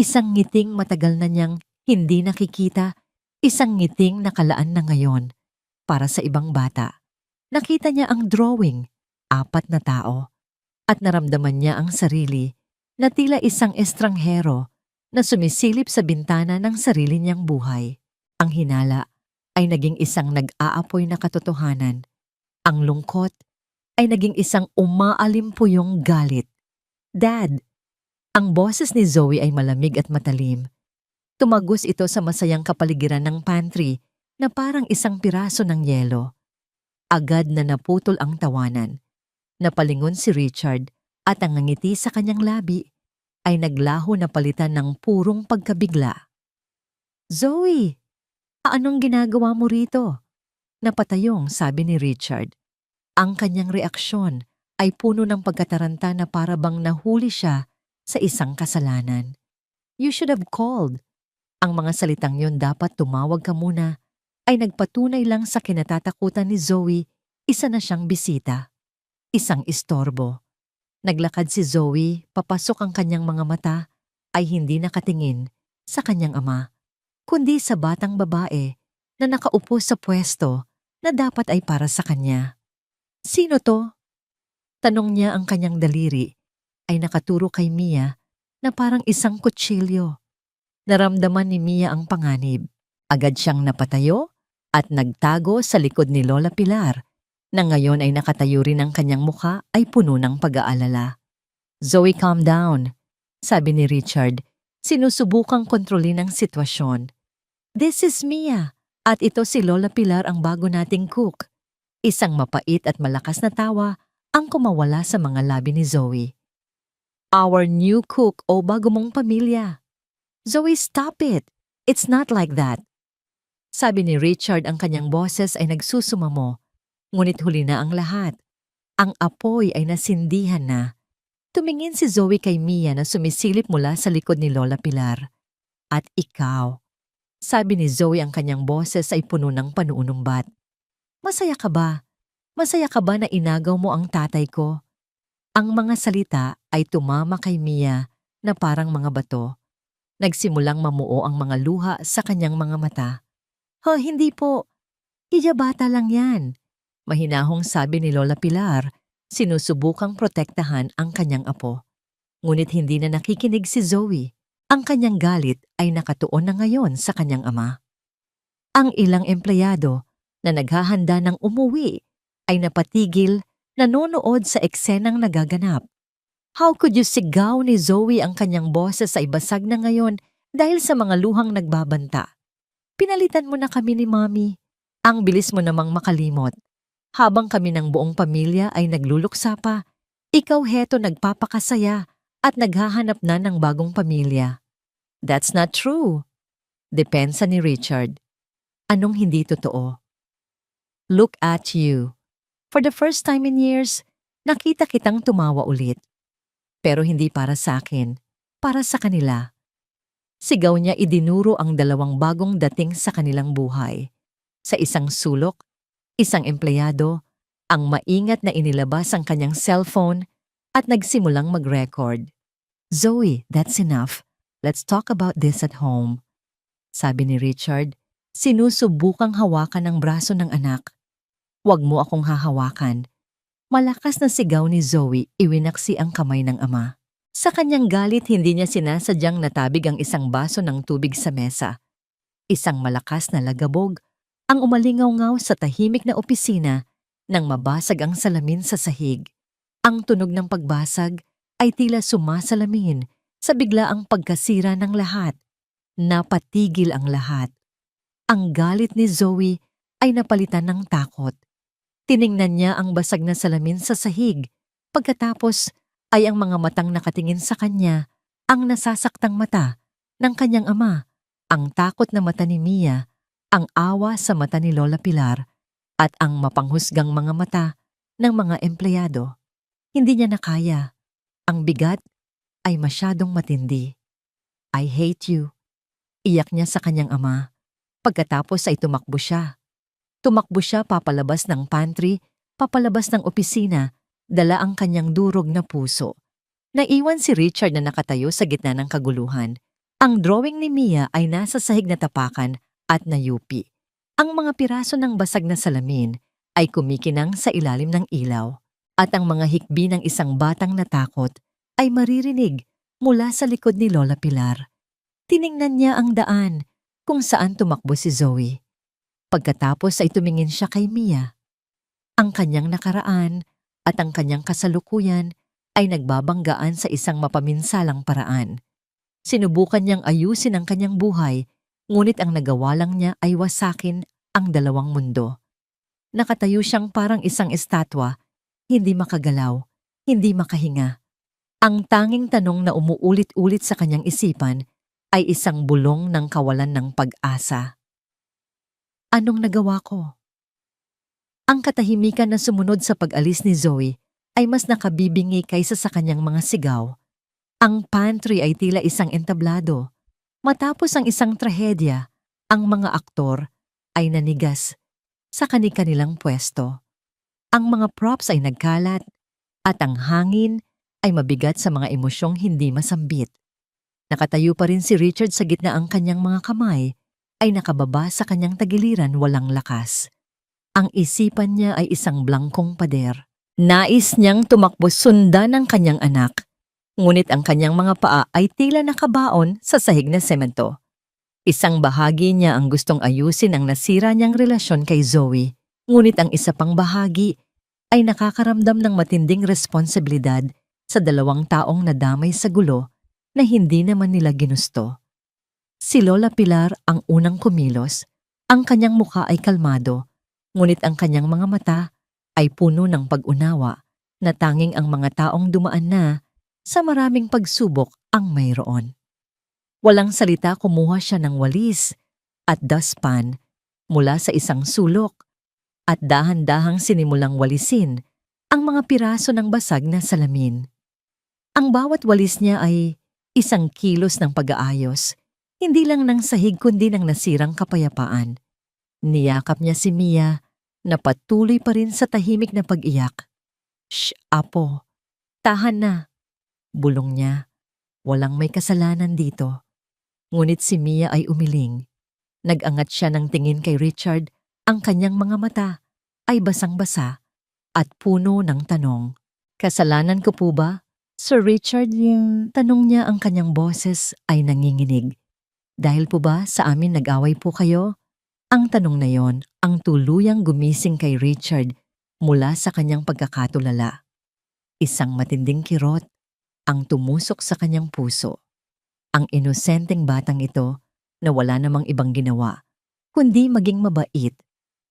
Isang ngiting matagal na niyang hindi nakikita, isang ngiting nakalaan na ngayon para sa ibang bata. Nakita niya ang drawing, 4 na tao, at naramdaman niya ang sarili na tila isang estranghero na sumisilip sa bintana ng sarili niyang buhay. Ang hinala ay naging isang nag-aapoy na katotohanan. Ang lungkot ay naging isang umaalimpuyong galit. Dad! Ang boses ni Zoe ay malamig at matalim. Tumagos ito sa masayang kapaligiran ng pantry na parang isang piraso ng yelo. Agad na naputol ang tawanan. Napalingon si Richard at ang ngiti sa kanyang labi ay naglaho na palitan ng purong pagkabigla. Zoe! Anong ginagawa mo rito? Napatayong sabi ni Richard. Ang kanyang reaksyon ay puno ng pagkataranta na para bang nahuli siya sa isang kasalanan. You should have called. Ang mga salitang yon, dapat tumawag ka muna, ay nagpatunay lang sa kinatatakutan ni Zoe. Isa na siyang bisita. Isang istorbo. Naglakad si Zoe, papasok ang kanyang mga mata ay hindi nakatingin sa kanyang ama, kundi sa batang babae na nakaupo sa pwesto na dapat ay para sa kanya. Sino to? Tanong niya. Ang kanyang daliri ay nakaturo kay Mia na parang isang kutsilyo. Naramdaman ni Mia ang panganib. Agad siyang napatayo at nagtago sa likod ni Lola Pilar, na ngayon ay nakatayo rin ang kanyang mukha ay puno ng pag-aalala. Zoe, calm down, sabi ni Richard, sinusubukang kontrolin ang sitwasyon. This is Mia, at ito si Lola Pilar, ang bago nating cook. Isang mapait at malakas na tawa ang kumawala sa mga labi ni Zoe. Our new cook o bago mong pamilya. Zoe, stop it. It's not like that. Sabi ni Richard. Ang kanyang boses ay nagsusumamo. Ngunit huli na ang lahat. Ang apoy ay nasindihan na. Tumingin si Zoe kay Mia na sumisilip mula sa likod ni Lola Pilar. At ikaw, sabi ni Zoe, ang kanyang boses ay puno ng panuunumbat. Masaya ka ba? Masaya ka ba na inagaw mo ang tatay ko? Ang mga salita ay tumama kay Mia na parang mga bato. Nagsimulang mamuo ang mga luha sa kanyang mga mata. Hindi po. Iyabata lang yan. Mahinahong sabi ni Lola Pilar, sinusubukang protektahan ang kanyang apo. Ngunit hindi na nakikinig si Zoe. Ang kanyang galit ay nakatuon na ngayon sa kanyang ama. Ang ilang empleyado na naghahanda ng umuwi ay napatigil, nanonood sa eksenang nagaganap. How could you sigaw ni Zoe? Ang kanyang boses ay basag na ngayon dahil sa mga luhang nagbabanta. Pinalitan mo na kami ni Mommy. Ang bilis mo namang makalimot. Habang kami ng buong pamilya ay nagluluksa pa, ikaw heto nagpapakasaya at naghahanap na ng bagong pamilya. That's not true. Depensa ni Richard. Anong hindi totoo? Look at you. For the first time in years, nakita kitang tumawa ulit. Pero hindi para sa akin, para sa kanila. Sigaw niya. Idinuro ang 2 bagong dating sa kanilang buhay. Sa isang sulok, isang empleyado, ang maingat na inilabas ang kanyang cellphone at nagsimulang mag-record. Zoe, that's enough. Let's talk about this at home. Sabi ni Richard, sinusubukang hawakan ang braso ng anak. Huwag mo akong hahawakan. Malakas na sigaw ni Zoe, iwinaksi ang kamay ng ama. Sa kanyang galit, hindi niya sinasadyang natabig ang isang baso ng tubig sa mesa. Isang malakas na lagabog ang umalingaw-ngaw sa tahimik na opisina nang mabasag ang salamin sa sahig. Ang tunog ng pagbasag ay tila sumasalamin sa biglaang pagkasira ng lahat. Napatigil ang lahat. Ang galit ni Zoe ay napalitan ng takot. Tiningnan niya ang basag na salamin sa sahig. Pagkatapos ay ang mga matang nakatingin sa kanya, ang nasasaktang mata ng kanyang ama, ang takot na mata ni Mia, ang awa sa mata ni Lola Pilar, at ang mapanghusgang mga mata ng mga empleyado. Hindi niya nakaya. Ang bigat ay masyadong matindi. I hate you. Iyak niya sa kanyang ama. Pagkatapos ay tumakbo siya. Tumakbo siya papalabas ng pantry, papalabas ng opisina, dala ang kanyang durog na puso. Naiwan si Richard na nakatayo sa gitna ng kaguluhan. Ang drawing ni Mia ay nasa sahig na tapakan at nayupi. Ang mga piraso ng basag na salamin ay kumikinang sa ilalim ng ilaw at ang mga hikbi ng isang batang natakot ay maririnig mula sa likod ni Lola Pilar. Tiningnan niya ang daan kung saan tumakbo si Zoe. Pagkatapos ay tumingin siya kay Mia. Ang kanyang nakaraan at ang kanyang kasalukuyan ay nagbabanggaan sa isang mapaminsalang paraan. Sinubukan niyang ayusin ang kanyang buhay, ngunit ang nagawa lang niya ay wasakin ang dalawang mundo. Nakatayo siyang parang isang estatwa, hindi makagalaw, hindi makahinga. Ang tanging tanong na umuulit-ulit sa kanyang isipan ay isang bulong ng kawalan ng pag-asa. Anong nagawa ko? Ang katahimikan na sumunod sa pag-alis ni Zoe ay mas nakabibingi kaysa sa kanyang mga sigaw. Ang pantry ay tila isang entablado. Matapos ang isang trahedya, ang mga aktor ay nanigas sa kani-kanilang pwesto. Ang mga props ay nagkalat at ang hangin ay mabigat sa mga emosyong hindi masambit. Nakatayo pa rin si Richard sa gitna, ang kanyang mga kamay ay nakababa sa kanyang tagiliran, walang lakas. Ang isipan niya ay isang blangkong pader. Nais niyang tumakbo sundan ng kanyang anak. Ngunit ang kanyang mga paa ay tila nakabaon sa sahig na semento. Isang bahagi niya ang gustong ayusin ang nasira niyang relasyon kay Zoe, ngunit ang isa pang bahagi ay nakakaramdam ng matinding responsibilidad sa dalawang taong nadamay sa gulo na hindi naman nila ginusto. Si Lola Pilar ang unang kumilos. Ang kanyang mukha ay kalmado, ngunit ang kanyang mga mata ay puno ng pag-unawa na tanging ang mga taong dumaan na sa maraming pagsubok ang mayroon. Walang salita, kumuha siya ng walis at dustpan mula sa isang sulok at dahan-dahang sinimulang walisin ang mga piraso ng basag na salamin. Ang bawat walis niya ay isang kilos ng pag-aayos, hindi lang ng sahig kundi ng nasirang kapayapaan. Niyakap niya si Mia na patuloy pa rin sa tahimik na pag-iyak. "Shh, Apo, tahan na," bulong niya. Walang may kasalanan dito. Ngunit si Mia ay umiling. Nag-angat siya ng tingin kay Richard. Ang kanyang mga mata ay basang-basa at puno ng tanong. "Kasalanan ko po ba, Sir Richard?" Yung tanong niya, ang kanyang boses ay nanginginig. "Dahil po ba sa amin nag-away po kayo?" Ang tanong na yon ang tuluyang gumising kay Richard mula sa kanyang pagkakatulala. Isang matinding kirot ang tumusok sa kanyang puso. Ang inosenteng batang ito na wala namang ibang ginawa kundi maging mabait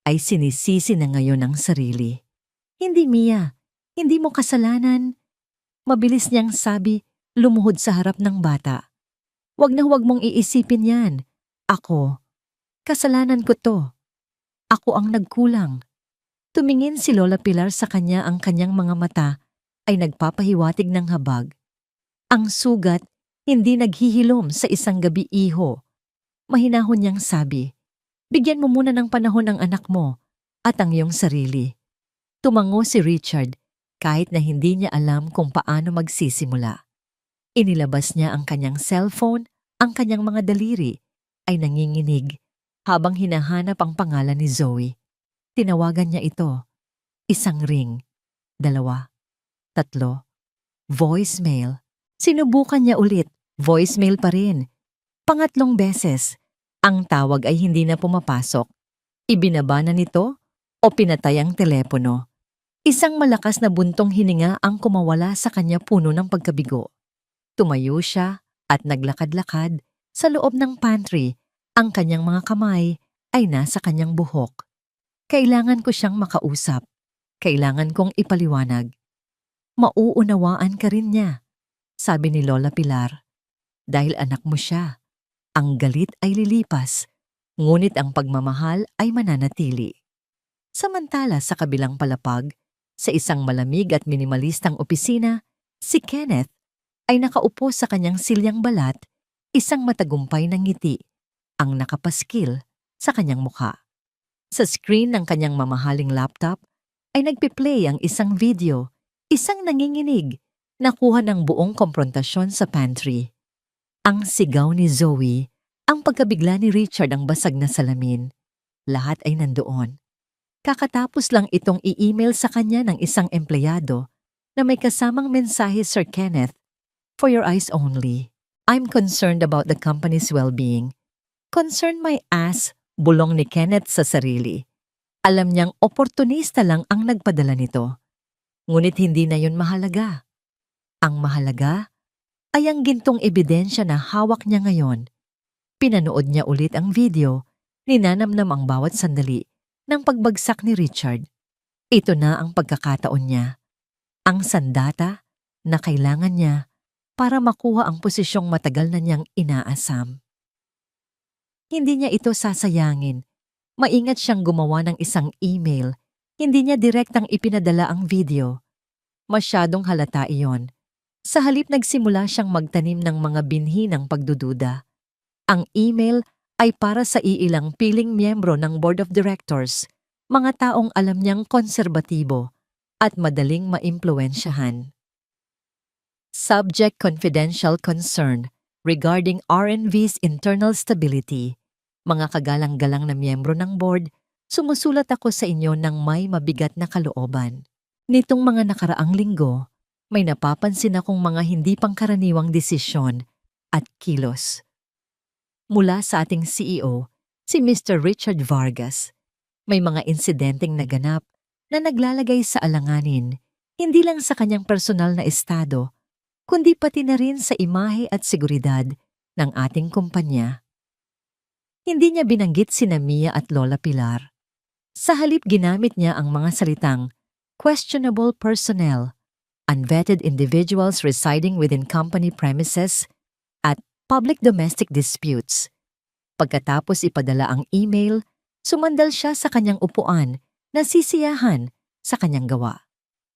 ay sinisisi na ngayon ang sarili. "Hindi, Mia. Hindi mo kasalanan." Mabilis niyang sabi, lumuhod sa harap ng bata. "Wag na huwag mong iisipin yan. Kasalanan ko to. Ako ang nagkulang." Tumingin si Lola Pilar sa kanya, ang kanyang mga mata ay nagpapahiwatig ng habag. Ang sugat hindi naghihilom sa isang gabi, iho. Mahinahon niyang sabi, "Bigyan mo muna ng panahon ang anak mo at ang iyong sarili." Tumango si Richard kahit na hindi niya alam kung paano magsisimula. Inilabas niya ang kanyang cellphone, ang kanyang mga daliri ay nanginginig habang hinahanap ang pangalan ni Zoe. Tinawagan niya ito. Isang ring, 2, 3, voicemail. Sinubukan niya ulit, voicemail pa rin. Pangatlong beses, ang tawag ay hindi na pumapasok. Ibinaba na nito o pinatay ang telepono. Isang malakas na buntong hininga ang kumawala sa kanya, puno ng pagkabigo. Tumayo siya at naglakad-lakad sa loob ng pantry. Ang kanyang mga kamay ay nasa kanyang buhok. "Kailangan ko siyang makausap. Kailangan kong ipaliwanag." "Mauunawaan ka rin niya," sabi ni Lola Pilar. "Dahil anak mo siya. Ang galit ay lilipas, ngunit ang pagmamahal ay mananatili." Samantala sa kabilang palapag, sa isang malamig at minimalistang opisina, si Kenneth ay nakaupo sa kanyang silyang balat, isang matagumpay na ngiti ang nakapaskil sa kanyang mukha. Sa screen ng kanyang mamahaling laptop ay nagpi-play ang isang video, isang nanginginig, nakuha ng buong komprontasyon sa pantry. Ang sigaw ni Zoe, ang pagkabigla ni Richard ang basag na salamin. Lahat ay nandoon. Kakatapos lang itong i-email sa kanya ng isang empleyado na may kasamang mensahe, Sir Kenneth, for your eyes only. I'm concerned about the company's well-being. Concern my ass, bulong ni Kenneth sa sarili. Alam niyang oportunista lang ang nagpadala nito. Ngunit hindi na yun mahalaga. Ang mahalaga ay ang gintong ebidensya na hawak niya ngayon. Pinanood niya ulit ang video, ninanamnam ang bawat sandali ng pagbagsak ni Richard. Ito na ang pagkakataon niya. Ang sandata na kailangan niya para makuha ang posisyong matagal na niyang inaasam. Hindi niya ito sasayangin. Maingat siyang gumawa ng isang email. Hindi niya direktang ipinadala ang video. Masyadong halata iyon. Sa halip nagsimula siyang magtanim ng mga binhi ng pagdududa. Ang email ay para sa iilang piling miyembro ng Board of Directors, mga taong alam niyang konserbatibo at madaling maimpluwensyahan. Subject confidential concern regarding RNV's internal stability. Mga kagalang-galang na miyembro ng board, sumusulat ako sa inyo ng may mabigat na kalooban. Nitong mga nakaraang linggo, may napapansin akong mga hindi pangkaraniwang desisyon at kilos. Mula sa ating CEO, si Mr. Richard Vargas, may mga insidenteng naganap na naglalagay sa alanganin hindi lang sa kanyang personal na estado, kundi pati na rin sa imahe at seguridad ng ating kumpanya. Hindi niya binanggit sina Mia at Lola Pilar. Sa halip ginamit niya ang mga salitang questionable personnel, unvetted individuals residing within company premises, at public domestic disputes. Pagkatapos ipadala ang email, sumandal siya sa kanyang upuan na sisiyahan sa kanyang gawa.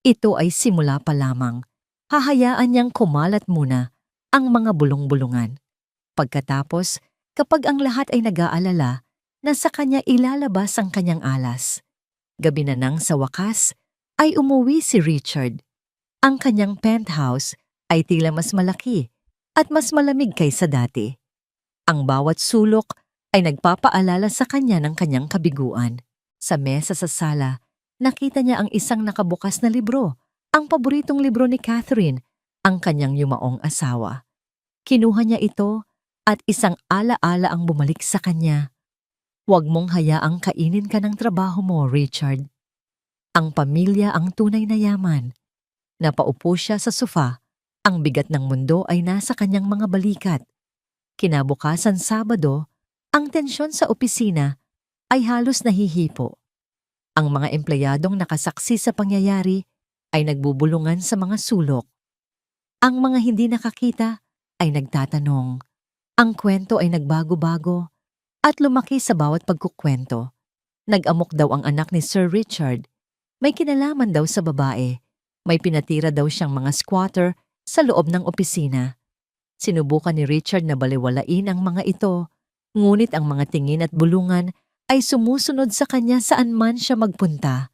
Ito ay simula pa lamang. Hahayaan niyang kumalat muna ang mga bulong-bulungan. Pagkatapos, kapag ang lahat ay nag-aalala, nasa kanya ilalabas ang kanyang alas. Gabi na nang sa wakas, ay umuwi si Richard. Ang kanyang penthouse ay tila mas malaki at mas malamig kaysa dati. Ang bawat sulok ay nagpapaalala sa kanya ng kanyang kabiguan. Sa mesa sa sala, nakita niya ang isang nakabukas na libro, ang paboritong libro ni Catherine, ang kanyang yumaong asawa. Kinuha niya ito at isang ala-ala ang bumalik sa kanya. Huwag mong hayaang kainin ka ng trabaho mo, Richard. Ang pamilya ang tunay na yaman. Napaupo siya sa sofa. Ang bigat ng mundo ay nasa kanyang mga balikat. Kinabukasan Sabado, ang tensyon sa opisina ay halos nahihipo. Ang mga empleyadong nakasaksi sa pangyayari ay nagbubulungan sa mga sulok. Ang mga hindi nakakita ay nagtatanong. Ang kwento ay nagbago-bago at lumaki sa bawat pagkukwento. Nag-amok daw ang anak ni Sir Richard. May kinalaman daw sa babae. May pinatira daw siyang mga squatter sa loob ng opisina. Sinubukan ni Richard na baliwalain ang mga ito, ngunit ang mga tingin at bulungan ay sumusunod sa kanya saan man siya magpunta.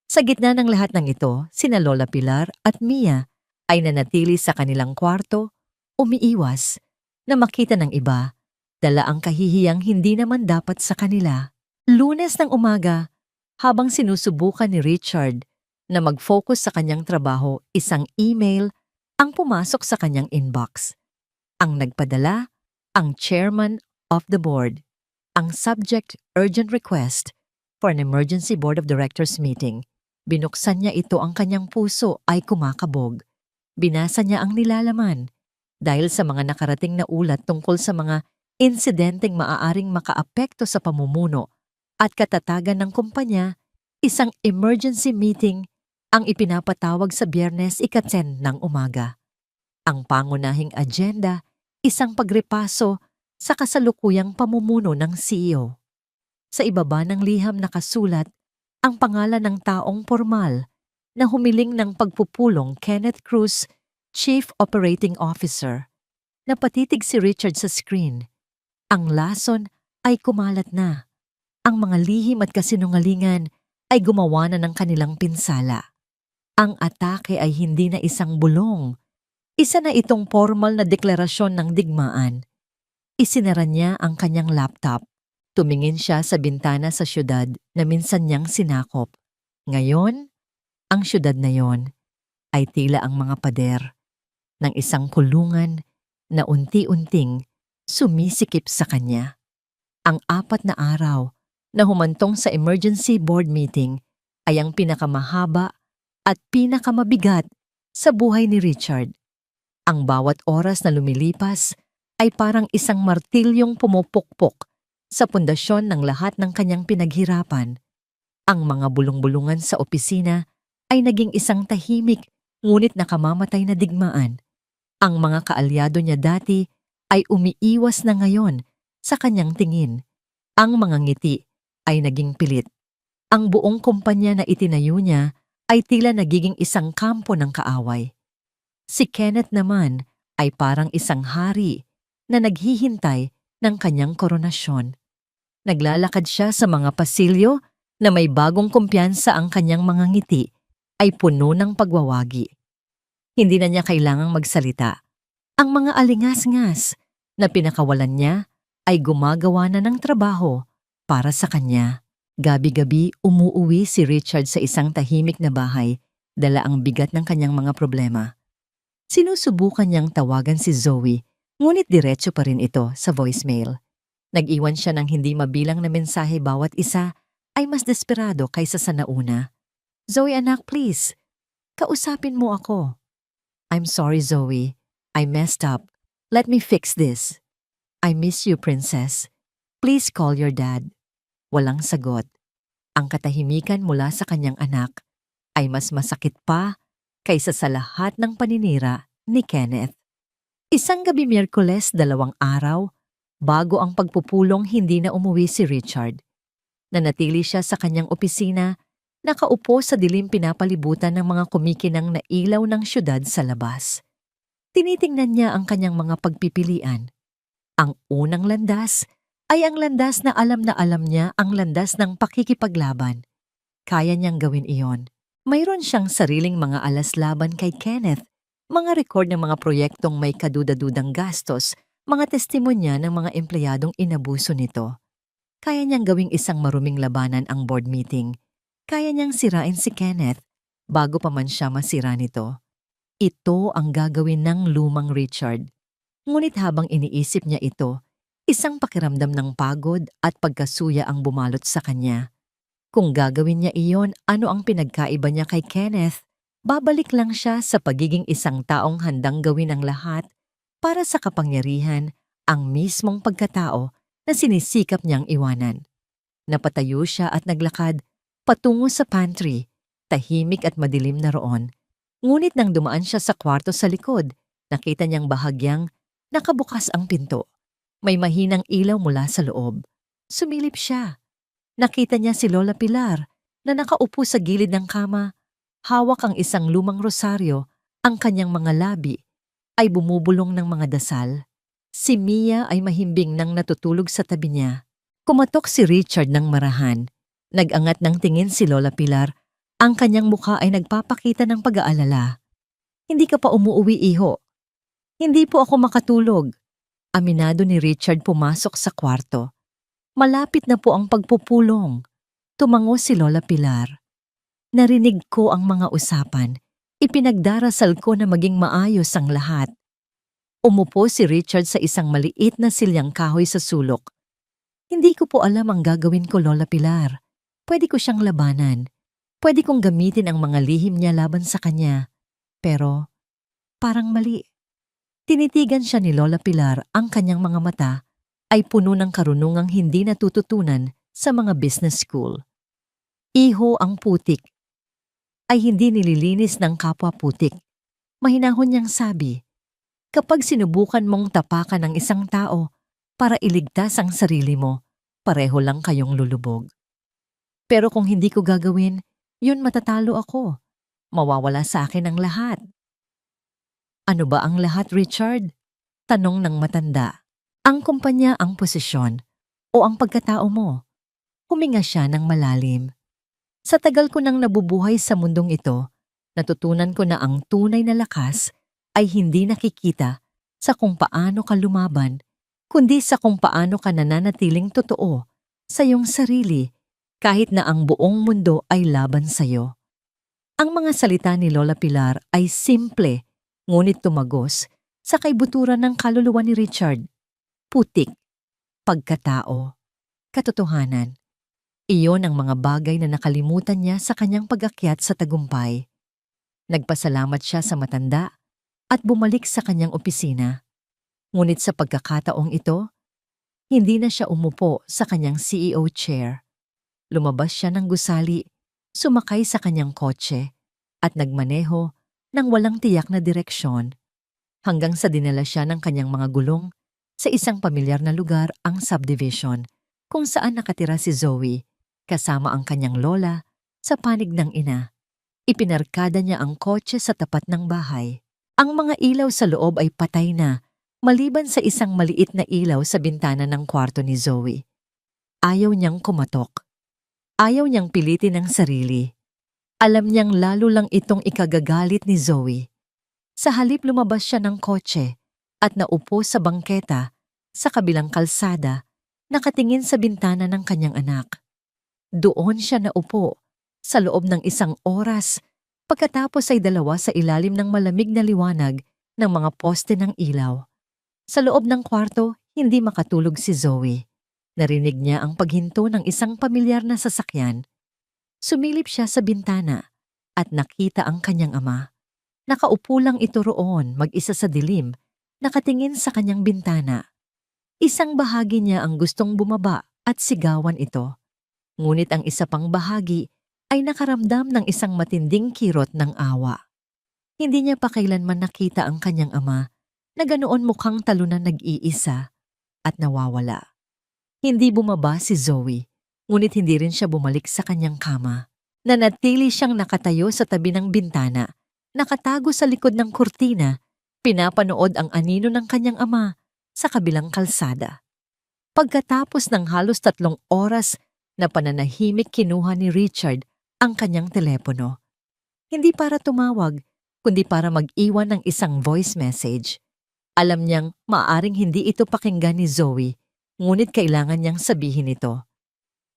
Sa gitna ng lahat ng ito, sina Lola Pilar at Mia ay nanatili sa kanilang kwarto, umiiwas, na makita ng iba, dala ang kahihiyang hindi naman dapat sa kanila. Lunes ng umaga, habang sinusubukan ni Richard na mag-focus sa kanyang trabaho, isang email ang pumasok sa kanyang inbox. Ang nagpadala, ang chairman of the board. Ang subject, urgent request for an emergency board of directors meeting. Binuksan niya ito, ang kanyang puso ay kumakabog. Binasa niya ang nilalaman. Dahil sa mga nakarating na ulat tungkol sa mga insidenteng maaaring makaapekto sa pamumuno at katatagan ng kumpanya, isang emergency meeting ang ipinapatawag sa Biyernes 10 ng umaga. Ang pangunahing agenda, isang pagrepaso sa kasalukuyang pamumuno ng CEO. Sa ibaba ng liham nakasulat ang pangalan ng taong formal na humiling ng pagpupulong, Kenneth Cruz, Chief Operating Officer. Napatitig si Richard sa screen. Ang lason ay kumalat na. Ang mga lihim at kasinungalingan ay gumawa na ng kanilang pinsala. Ang atake ay hindi na isang bulong. Isa na itong formal na deklarasyon ng digmaan. Isinara niya ang kanyang laptop. Tumingin siya sa bintana sa syudad na minsan niyang sinakop. Ngayon, ang syudad na yon ay tila ang mga pader ng isang kulungan na unti-unting sumisikip sa kanya. Ang 4 na araw na humantong sa emergency board meeting ay ang pinakamahaba at pinakamabigat sa buhay ni Richard. Ang bawat oras na lumilipas ay parang isang martilyong pumupukpok sa pundasyon ng lahat ng kanyang pinaghirapan. Ang mga bulong-bulungan sa opisina ay naging isang tahimik ngunit nakamamatay na digmaan. Ang mga kaalyado niya dati ay umiiwas na ngayon sa kanyang tingin. Ang mga ngiti ay naging pilit. Ang buong kumpanya na itinayo niya ay tila nagiging isang kampo ng kaaway. Si Kenneth naman ay parang isang hari na naghihintay ng kanyang koronasyon. Naglalakad siya sa mga pasilyo na may bagong kumpiyansa, ang kanyang mga ngiti ay puno ng pagwawagi. Hindi na niya kailangang magsalita. Ang mga alingas-ngas na pinakawalan niya ay gumagawa na ng trabaho para sa kanya. Gabi-gabi umuuwi si Richard sa isang tahimik na bahay, dala ang bigat ng kanyang mga problema. Sinusubukan niyang tawagan si Zoe, ngunit diretso pa rin ito sa voicemail. Nag-iwan siya ng hindi mabilang na mensahe, bawat isa ay mas desperado kaysa sa nauna. "Zoe anak, please. Kausapin mo ako." "I'm sorry Zoe. I messed up. Let me fix this." "I miss you, princess. Please call your dad." Walang sagot. Ang katahimikan mula sa kanyang anak ay mas masakit pa kaysa sa lahat ng paninira ni Kenneth. Isang gabi Miyerkules, 2 araw, bago ang pagpupulong, hindi na umuwi si Richard. Nanatili siya sa kanyang opisina, nakaupo sa dilim, pinapalibutan ng mga kumikinang na ilaw ng syudad sa labas. Tinitingnan niya ang kanyang mga pagpipilian. Ang unang landas ay ang landas na alam niya, ang landas ng pakikipaglaban. Kaya niyang gawin iyon. Mayroon siyang sariling mga alas laban kay Kenneth, mga record ng mga proyektong may kaduda-dudang gastos, mga testimonya ng mga empleyadong inabuso nito. Kaya niyang gawing isang maruming labanan ang board meeting. Kaya niyang sirain si Kenneth bago pa man siya masira nito. Ito ang gagawin ng lumang Richard. Ngunit habang iniisip niya ito, isang pakiramdam ng pagod at pagkasuya ang bumalot sa kanya. Kung gagawin niya iyon, ano ang pinagkaiba niya kay Kenneth? Babalik lang siya sa pagiging isang taong handang gawin ang lahat para sa kapangyarihan, ang mismong pagkatao na sinisikap niyang iwanan. Napatayo siya at naglakad patungo sa pantry, tahimik at madilim na roon. Ngunit nang dumaan siya sa kwarto sa likod, nakita niyang bahagyang nakabukas ang pinto. May mahinang ilaw mula sa loob. Sumilip siya. Nakita niya si Lola Pilar na nakaupo sa gilid ng kama. Hawak ang isang lumang rosaryo, ang kanyang mga labi ay bumubulong ng mga dasal. Si Mia ay mahimbing nang natutulog sa tabi niya. Kumatok si Richard ng marahan. Nag-angat ng tingin si Lola Pilar. Ang kanyang mukha ay nagpapakita ng pag-aalala. "Hindi ka pa umuuwi, iho?" "Hindi po ako makatulog." Aminado ni Richard, pumasok sa kwarto. "Malapit na po ang pagpupulong." Tumango si Lola Pilar. "Narinig ko ang mga usapan. Ipinagdarasal ko na maging maayos ang lahat." Umupo si Richard sa isang maliit na silyang kahoy sa sulok. "Hindi ko po alam ang gagawin ko, Lola Pilar. Pwede ko siyang labanan. Pwede kong gamitin ang mga lihim niya laban sa kanya. Pero parang mali." Tinitigan siya ni Lola Pilar. Ang kanyang mga mata ay puno ng karunungang hindi natututunan sa mga business school. "Iho, ang putik ay hindi nililinis ng kapwa putik." Mahinahon niyang sabi, "Kapag sinubukan mong tapakan ng isang tao para iligtas ang sarili mo, pareho lang kayong lulubog. Pero kung hindi ko gagawin, yun matatalo ako. Mawawala sa akin ang lahat." "Ano ba ang lahat, Richard?" tanong ng matanda. "Ang kumpanya, ang posisyon, o ang pagkatao mo?" Huminga siya ng malalim. "Sa tagal ko nang nabubuhay sa mundong ito, natutunan ko na ang tunay na lakas ay hindi nakikita sa kung paano ka lumaban, kundi sa kung paano ka nananatiling totoo sa iyong sarili kahit na ang buong mundo ay laban sa iyo. Ang mga salita ni Lola Pilar ay simple, ngunit tumagos sa kaibuturan ng kaluluwa ni Richard. Putik, pagkatao, katotohanan. Iyon ang mga bagay na nakalimutan niya sa kanyang pag-akyat sa tagumpay. Nagpasalamat siya sa matanda at bumalik sa kanyang opisina. Ngunit sa pagkakataong ito, hindi na siya umupo sa kanyang CEO chair. Lumabas siya ng gusali, sumakay sa kanyang kotse, at nagmaneho ng walang tiyak na direksyon hanggang sa dinala siya ng kanyang mga gulong sa isang pamilyar na lugar, ang subdivision, kung saan nakatira si Zoe kasama ang kanyang lola sa panig ng ina. Ipinarkada niya ang kotse sa tapat ng bahay. Ang mga ilaw sa loob ay patay na, maliban sa isang maliit na ilaw sa bintana ng kwarto ni Zoe. Ayaw niyang kumatok. Ayaw niyang pilitin ang sarili. Alam niyang lalo lang itong ikagagalit ni Zoe. Sa halip lumabas siya ng kotse at naupo sa bangketa sa kabilang kalsada, nakatingin sa bintana ng kanyang anak. Doon siya naupo sa loob ng 1 oras, pagkatapos ay 2 sa ilalim ng malamig na liwanag ng mga poste ng ilaw. Sa loob ng kwarto, hindi makatulog si Zoe. Narinig niya ang paghinto ng isang pamilyar na sasakyan. Sumilip siya sa bintana at nakita ang kanyang ama. Nakaupo lang ito roon, mag-isa sa dilim, nakatingin sa kanyang bintana. Isang bahagi niya ang gustong bumaba at sigawan ito. Ngunit ang isa pang bahagi ay nakaramdam ng isang matinding kirot ng awa. Hindi niya pa kailanman nakita ang kanyang ama na ganoon mukhang talunan nag-iisa at nawawala. Hindi bumaba si Zoe, ngunit hindi rin siya bumalik sa kanyang kama. Nanatili siyang nakatayo sa tabi ng bintana, nakatago sa likod ng kurtina, pinapanood ang anino ng kanyang ama sa kabilang kalsada. Pagkatapos ng halos 3 oras na pananahimik, kinuha ni Richard ang kanyang telepono. Hindi para tumawag, kundi para mag-iwan ng isang voice message. Alam niyang maaaring hindi ito pakinggan ni Zoe, ngunit kailangan niyang sabihin ito.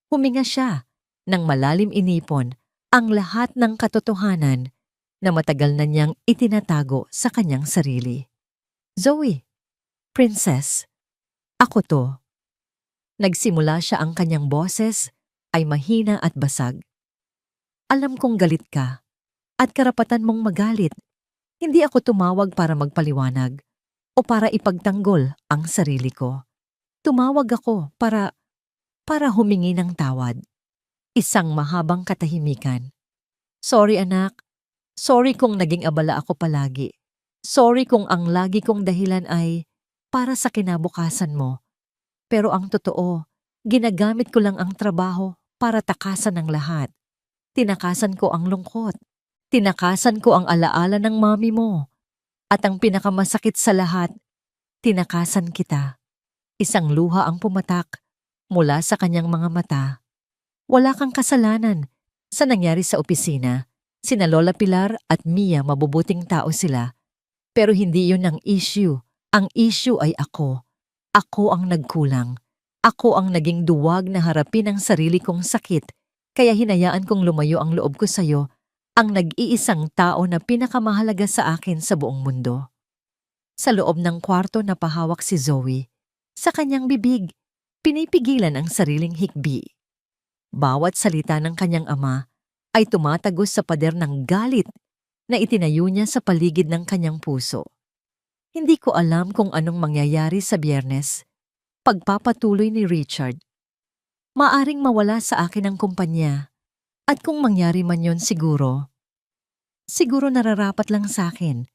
Huminga siya nang malalim inipon ang lahat ng katotohanan na matagal na niyang itinatago sa kanyang sarili. Zoe, princess, ako to. Nagsimula siya, ang kanyang boses ay mahina at basag. Alam kong galit ka at karapatan mong magalit. Hindi ako tumawag para magpaliwanag o para ipagtanggol ang sarili ko. Tumawag ako para humingi ng tawad. Isang mahabang katahimikan. Sorry anak. Sorry kung naging abala ako palagi. Sorry kung ang lagi kong dahilan ay para sa kinabukasan mo. Pero ang totoo, ginagamit ko lang ang trabaho para takasan ang lahat. Tinakasan ko ang lungkot. Tinakasan ko ang alaala ng mami mo. At ang pinakamasakit sa lahat, tinakasan kita. Isang luha ang pumatak mula sa kanyang mga mata. Wala kang kasalanan sa nangyari sa opisina. Sina Lola Pilar at Mia, mabubuting tao sila. Pero hindi yun ang issue. Ang issue ay ako. Ako ang nagkulang. Ako ang naging duwag na harapin ang sarili kong sakit, kaya hinayaan kong lumayo ang loob ko sa'yo, ang nag-iisang tao na pinakamahalaga sa akin sa buong mundo. Sa loob ng kwarto napahawak si Zoe. Sa kanyang bibig, pinipigilan ang sariling hikbi. Bawat salita ng kanyang ama ay tumatagos sa pader ng galit na itinayo niya sa paligid ng kanyang puso. Hindi ko alam kung anong mangyayari sa Biyernes. Pagpapatuloy ni Richard. Maaring mawala sa akin ang kumpanya. At kung mangyari man yon, siguro nararapat lang sa akin.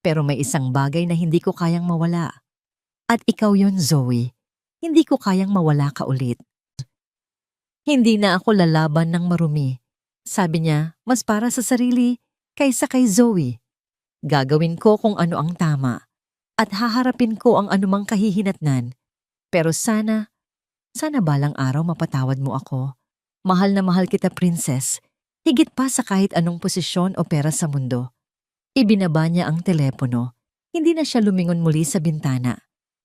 Pero may isang bagay na hindi ko kayang mawala. At ikaw yon, Zoe. Hindi ko kayang mawala ka ulit. Hindi na ako lalaban ng marumi. Sabi niya, mas para sa sarili kaysa kay Zoe. Gagawin ko kung ano ang tama. At haharapin ko ang anumang kahihinatnan. Pero sana balang araw mapatawad mo ako. Mahal na mahal kita, princess. Higit pa sa kahit anong posisyon o pera sa mundo. Ibinaba niya ang telepono. Hindi na siya lumingon muli sa bintana.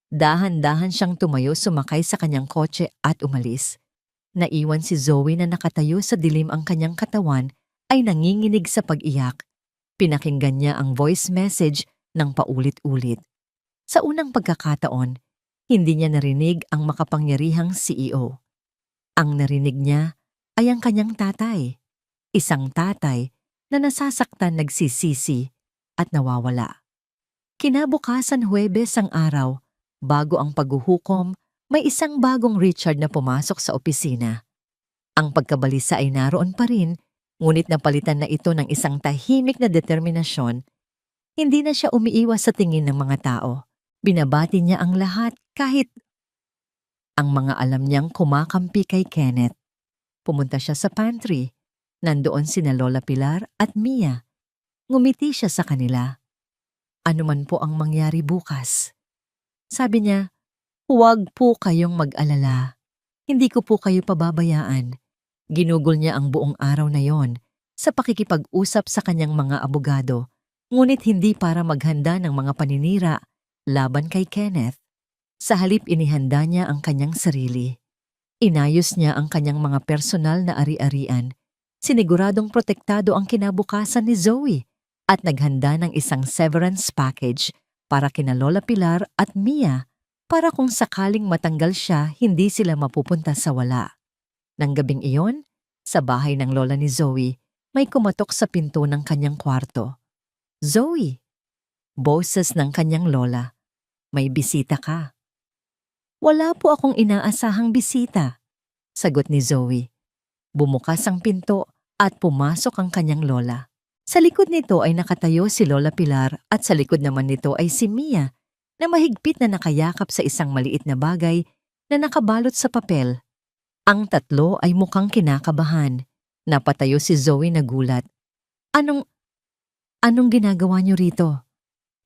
Dahan-dahan siyang tumayo, sumakay sa kanyang kotse at umalis. Naiwan si Zoe na nakatayo sa dilim, ang kanyang katawan ay nanginginig sa pag-iyak. Pinakinggan niya ang voice message ng paulit-ulit. Sa unang pagkakataon, hindi niya narinig ang makapangyarihang CEO. Ang narinig niya ay ang kanyang tatay. Isang tatay na nasasaktan, nagsisisi at nawawala. Kinabukasan, Huwebes ang araw, bago ang paghuhukom, may isang bagong Richard na pumasok sa opisina. Ang pagkabalisa ay naroon pa rin, ngunit napalitan na ito ng isang tahimik na determinasyon. Hindi na siya umiiwas sa tingin ng mga tao. Binabati niya ang lahat kahit ang mga alam niyang kumakampi kay Kenneth. Pumunta siya sa pantry. Nandoon sina Lola Pilar at Mia. Ngumiti siya sa kanila. Ano man po ang mangyari bukas. Sabi niya, huwag po kayong mag-alala. Hindi ko po kayo pababayaan. Ginugol niya ang buong araw na yon sa pakikipag-usap sa kanyang mga abogado, ngunit hindi para maghanda ng mga paninira laban kay Kenneth. Sa halip, inihanda niya ang kanyang sarili. Inayos niya ang kanyang mga personal na ari-arian. Siniguradong protektado ang kinabukasan ni Zoe at naghanda ng isang severance package para kina Lola Pilar at Mia para kung sakaling matanggal siya, hindi sila mapupunta sa wala. Nang gabing iyon, sa bahay ng lola ni Zoe, may kumatok sa pinto ng kanyang kwarto. Zoe! Boses ng kanyang lola. May bisita ka. Wala po akong inaasahang bisita, sagot ni Zoe. Bumukas ang pinto at pumasok ang kanyang lola. Sa likod nito ay nakatayo si Lola Pilar at sa likod naman nito ay si Mia na mahigpit na nakayakap sa isang maliit na bagay na nakabalot sa papel. Ang tatlo ay mukhang kinakabahan. Napatayo si Zoe na gulat. Anong ginagawa niyo rito?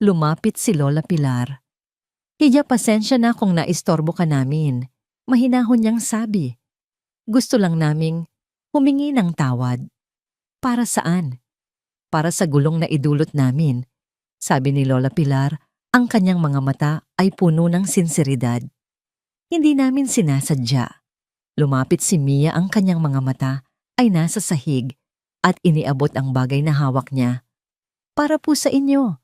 Lumapit si Lola Pilar. Hiya, pasensya na kung naistorbo ka namin. Mahinahon niyang sabi. Gusto lang naming humingi ng tawad. Para saan? Para sa gulong na idulot namin, sabi ni Lola Pilar, ang kanyang mga mata ay puno ng sinseridad. Hindi namin sinasadya. Lumapit si Mia, ang kanyang mga mata ay nasa sahig at iniabot ang bagay na hawak niya. Para po sa inyo.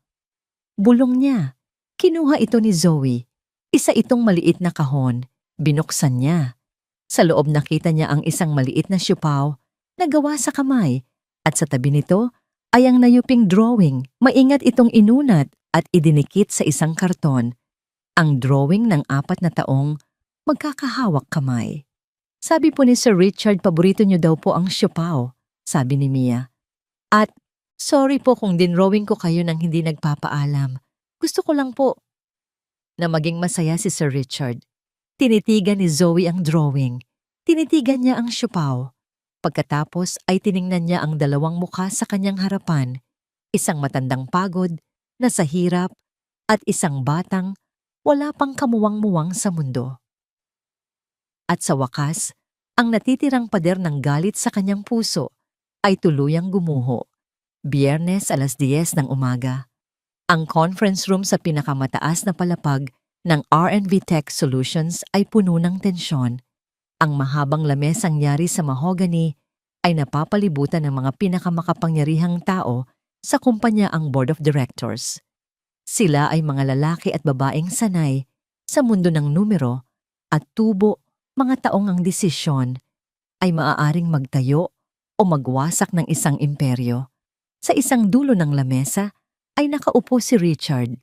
Bulong niya. Kinuha ito ni Zoe. Isa itong maliit na kahon. Binuksan niya. Sa loob nakita niya ang isang maliit na siupaw na gawa sa kamay at sa tabi nito ay ang nayuping drawing. Maingat itong inunat at idinikit sa isang karton. Ang drawing ng 4 na taong magkakahawak kamay. Sabi po ni Sir Richard, paborito niyo daw po ang siupaw, sabi ni Mia. At sorry po kung dinrawing ko kayo nang hindi nagpapaalam. Gusto ko lang po na maging masaya si Sir Richard. Tinitigan ni Zoe ang drawing. Tinitigan niya ang siupaw. Pagkatapos ay tiningnan niya ang dalawang mukha sa kanyang harapan. Isang matandang pagod, nasa hirap, at isang batang wala pang kamuwang-muwang sa mundo. At sa wakas, ang natitirang pader ng galit sa kanyang puso ay tuluyang gumuho. Biyernes 10:00 ng umaga. Ang conference room sa pinakamataas na palapag ng R&V Tech Solutions ay puno ng tensyon. Ang mahabang lamesang yari sa mahogany ay napapalibutan ng mga pinakamakapangyarihang tao sa kumpanya, ang Board of Directors. Sila ay mga lalaki at babaeng sanay sa mundo ng numero at tubo, mga taong ang desisyon ay maaaring magtayo o magwasak ng isang imperyo. Sa isang dulo ng lamesa ay nakaupo si Richard.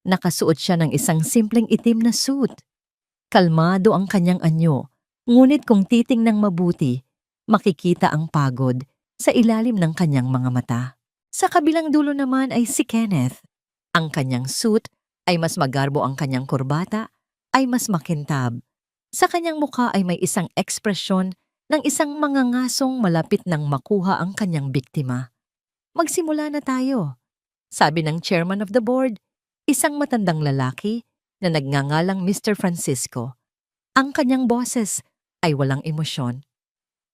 Nakasuot siya ng isang simpleng itim na suit. Kalmado ang kanyang anyo, ngunit kung titingnang mabuti, makikita ang pagod sa ilalim ng kanyang mga mata. Sa kabilang dulo naman ay si Kenneth. Ang kanyang suit ay mas magarbo, ang kanyang kurbata ay mas makintab. Sa kanyang mukha ay may isang ekspresyon ng isang mangangasong malapit nang makuha ang kanyang biktima. Magsimula na tayo, sabi ng chairman of the board, isang matandang lalaki na nagngangalang Mr. Francisco. Ang kanyang boses ay walang emosyon.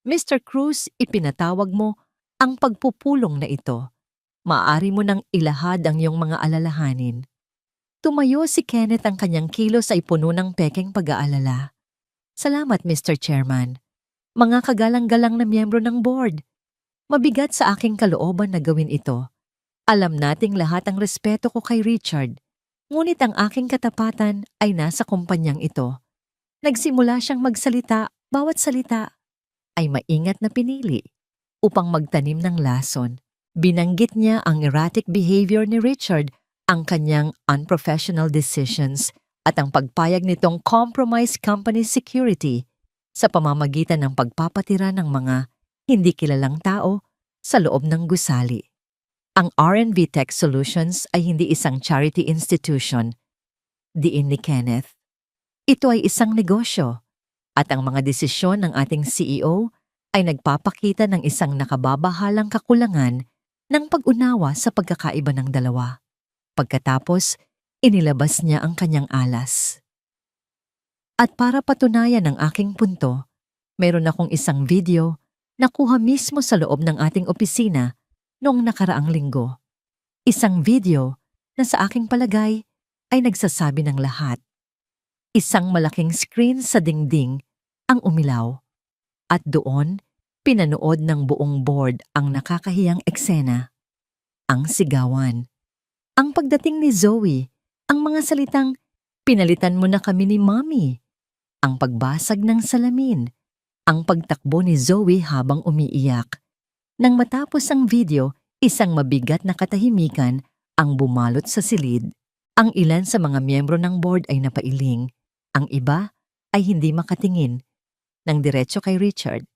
Mr. Cruz, ipinatawag mo ang pagpupulong na ito. Maaari mo nang ilahad ang iyong mga alalahanin. Tumayo si Kenneth, ang kanyang kilos ay puno ng pekeng pag-aalala. Salamat, Mr. Chairman. Mga kagalang-galang na miyembro ng board. Mabigat sa aking kalooban na gawin ito. Alam nating lahat ang respeto ko kay Richard. Ngunit ang aking katapatan ay nasa kumpanyang ito. Nagsimula siyang magsalita, bawat salita ay maingat na pinili upang magtanim ng lason. Binanggit niya ang erratic behavior ni Richard, ang kanyang unprofessional decisions at ang pagpayag nitong compromise company security sa pamamagitan ng pagpapatira ng mga hindi kilalang tao sa loob ng gusali. Ang R&V Tech Solutions ay hindi isang charity institution, diin ni Kenneth. Ito ay isang negosyo at ang mga desisyon ng ating CEO ay nagpapakita ng isang nakababahalang kakulangan ng pag-unawa sa pagkakaiba ng dalawa. Pagkatapos, inilabas niya ang kanyang alas. At para patunayan ang aking punto, meron akong isang video na kuha mismo sa loob ng ating opisina noong nakaraang linggo. Isang video na sa aking palagay ay nagsasabi ng lahat. Isang malaking screen sa dingding ang umilaw. At doon, pinanood ng buong board ang nakakahiyang eksena. Ang sigawan. Ang pagdating ni Zoe, ang mga salitang, "Pinalitan mo na kami ni Mommy." Ang pagbasag ng salamin. Ang pagtakbo ni Zoe habang umiiyak. Nang matapos ang video, isang mabigat na katahimikan ang bumalot sa silid. Ang ilan sa mga miyembro ng board ay napailing. Ang iba ay hindi makatingin. Nang diretso kay Richard,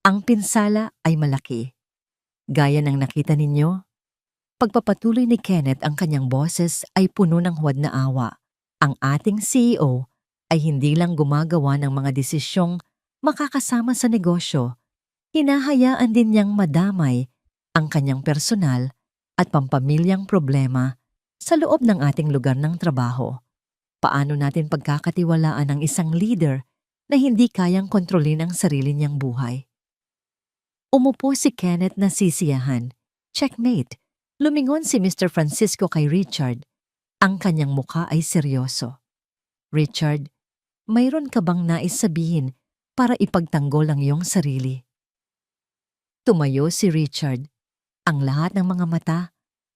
ang pinsala ay malaki. Gaya ng nakita ninyo, pagpapatuloy ni Kenneth, ang kanyang boses ay puno ng huwad na awa. Ang ating CEO ay hindi lang gumagawa ng mga desisyong makakasama sa negosyo, hinahayaan din niyang madamay ang kanyang personal at pampamilyang problema sa loob ng ating lugar ng trabaho. Paano natin pagkakatiwalaan ang isang leader na hindi kayang kontrolin ang sarili niyang buhay? Umupo si Kenneth na sisiyahan. Checkmate. Lumingon si Mr. Francisco kay Richard. Ang kanyang mukha ay seryoso. Richard, mayroon ka bang nais sabihin para ipagtanggol ang iyong sarili? Tumayo si Richard. Ang lahat ng mga mata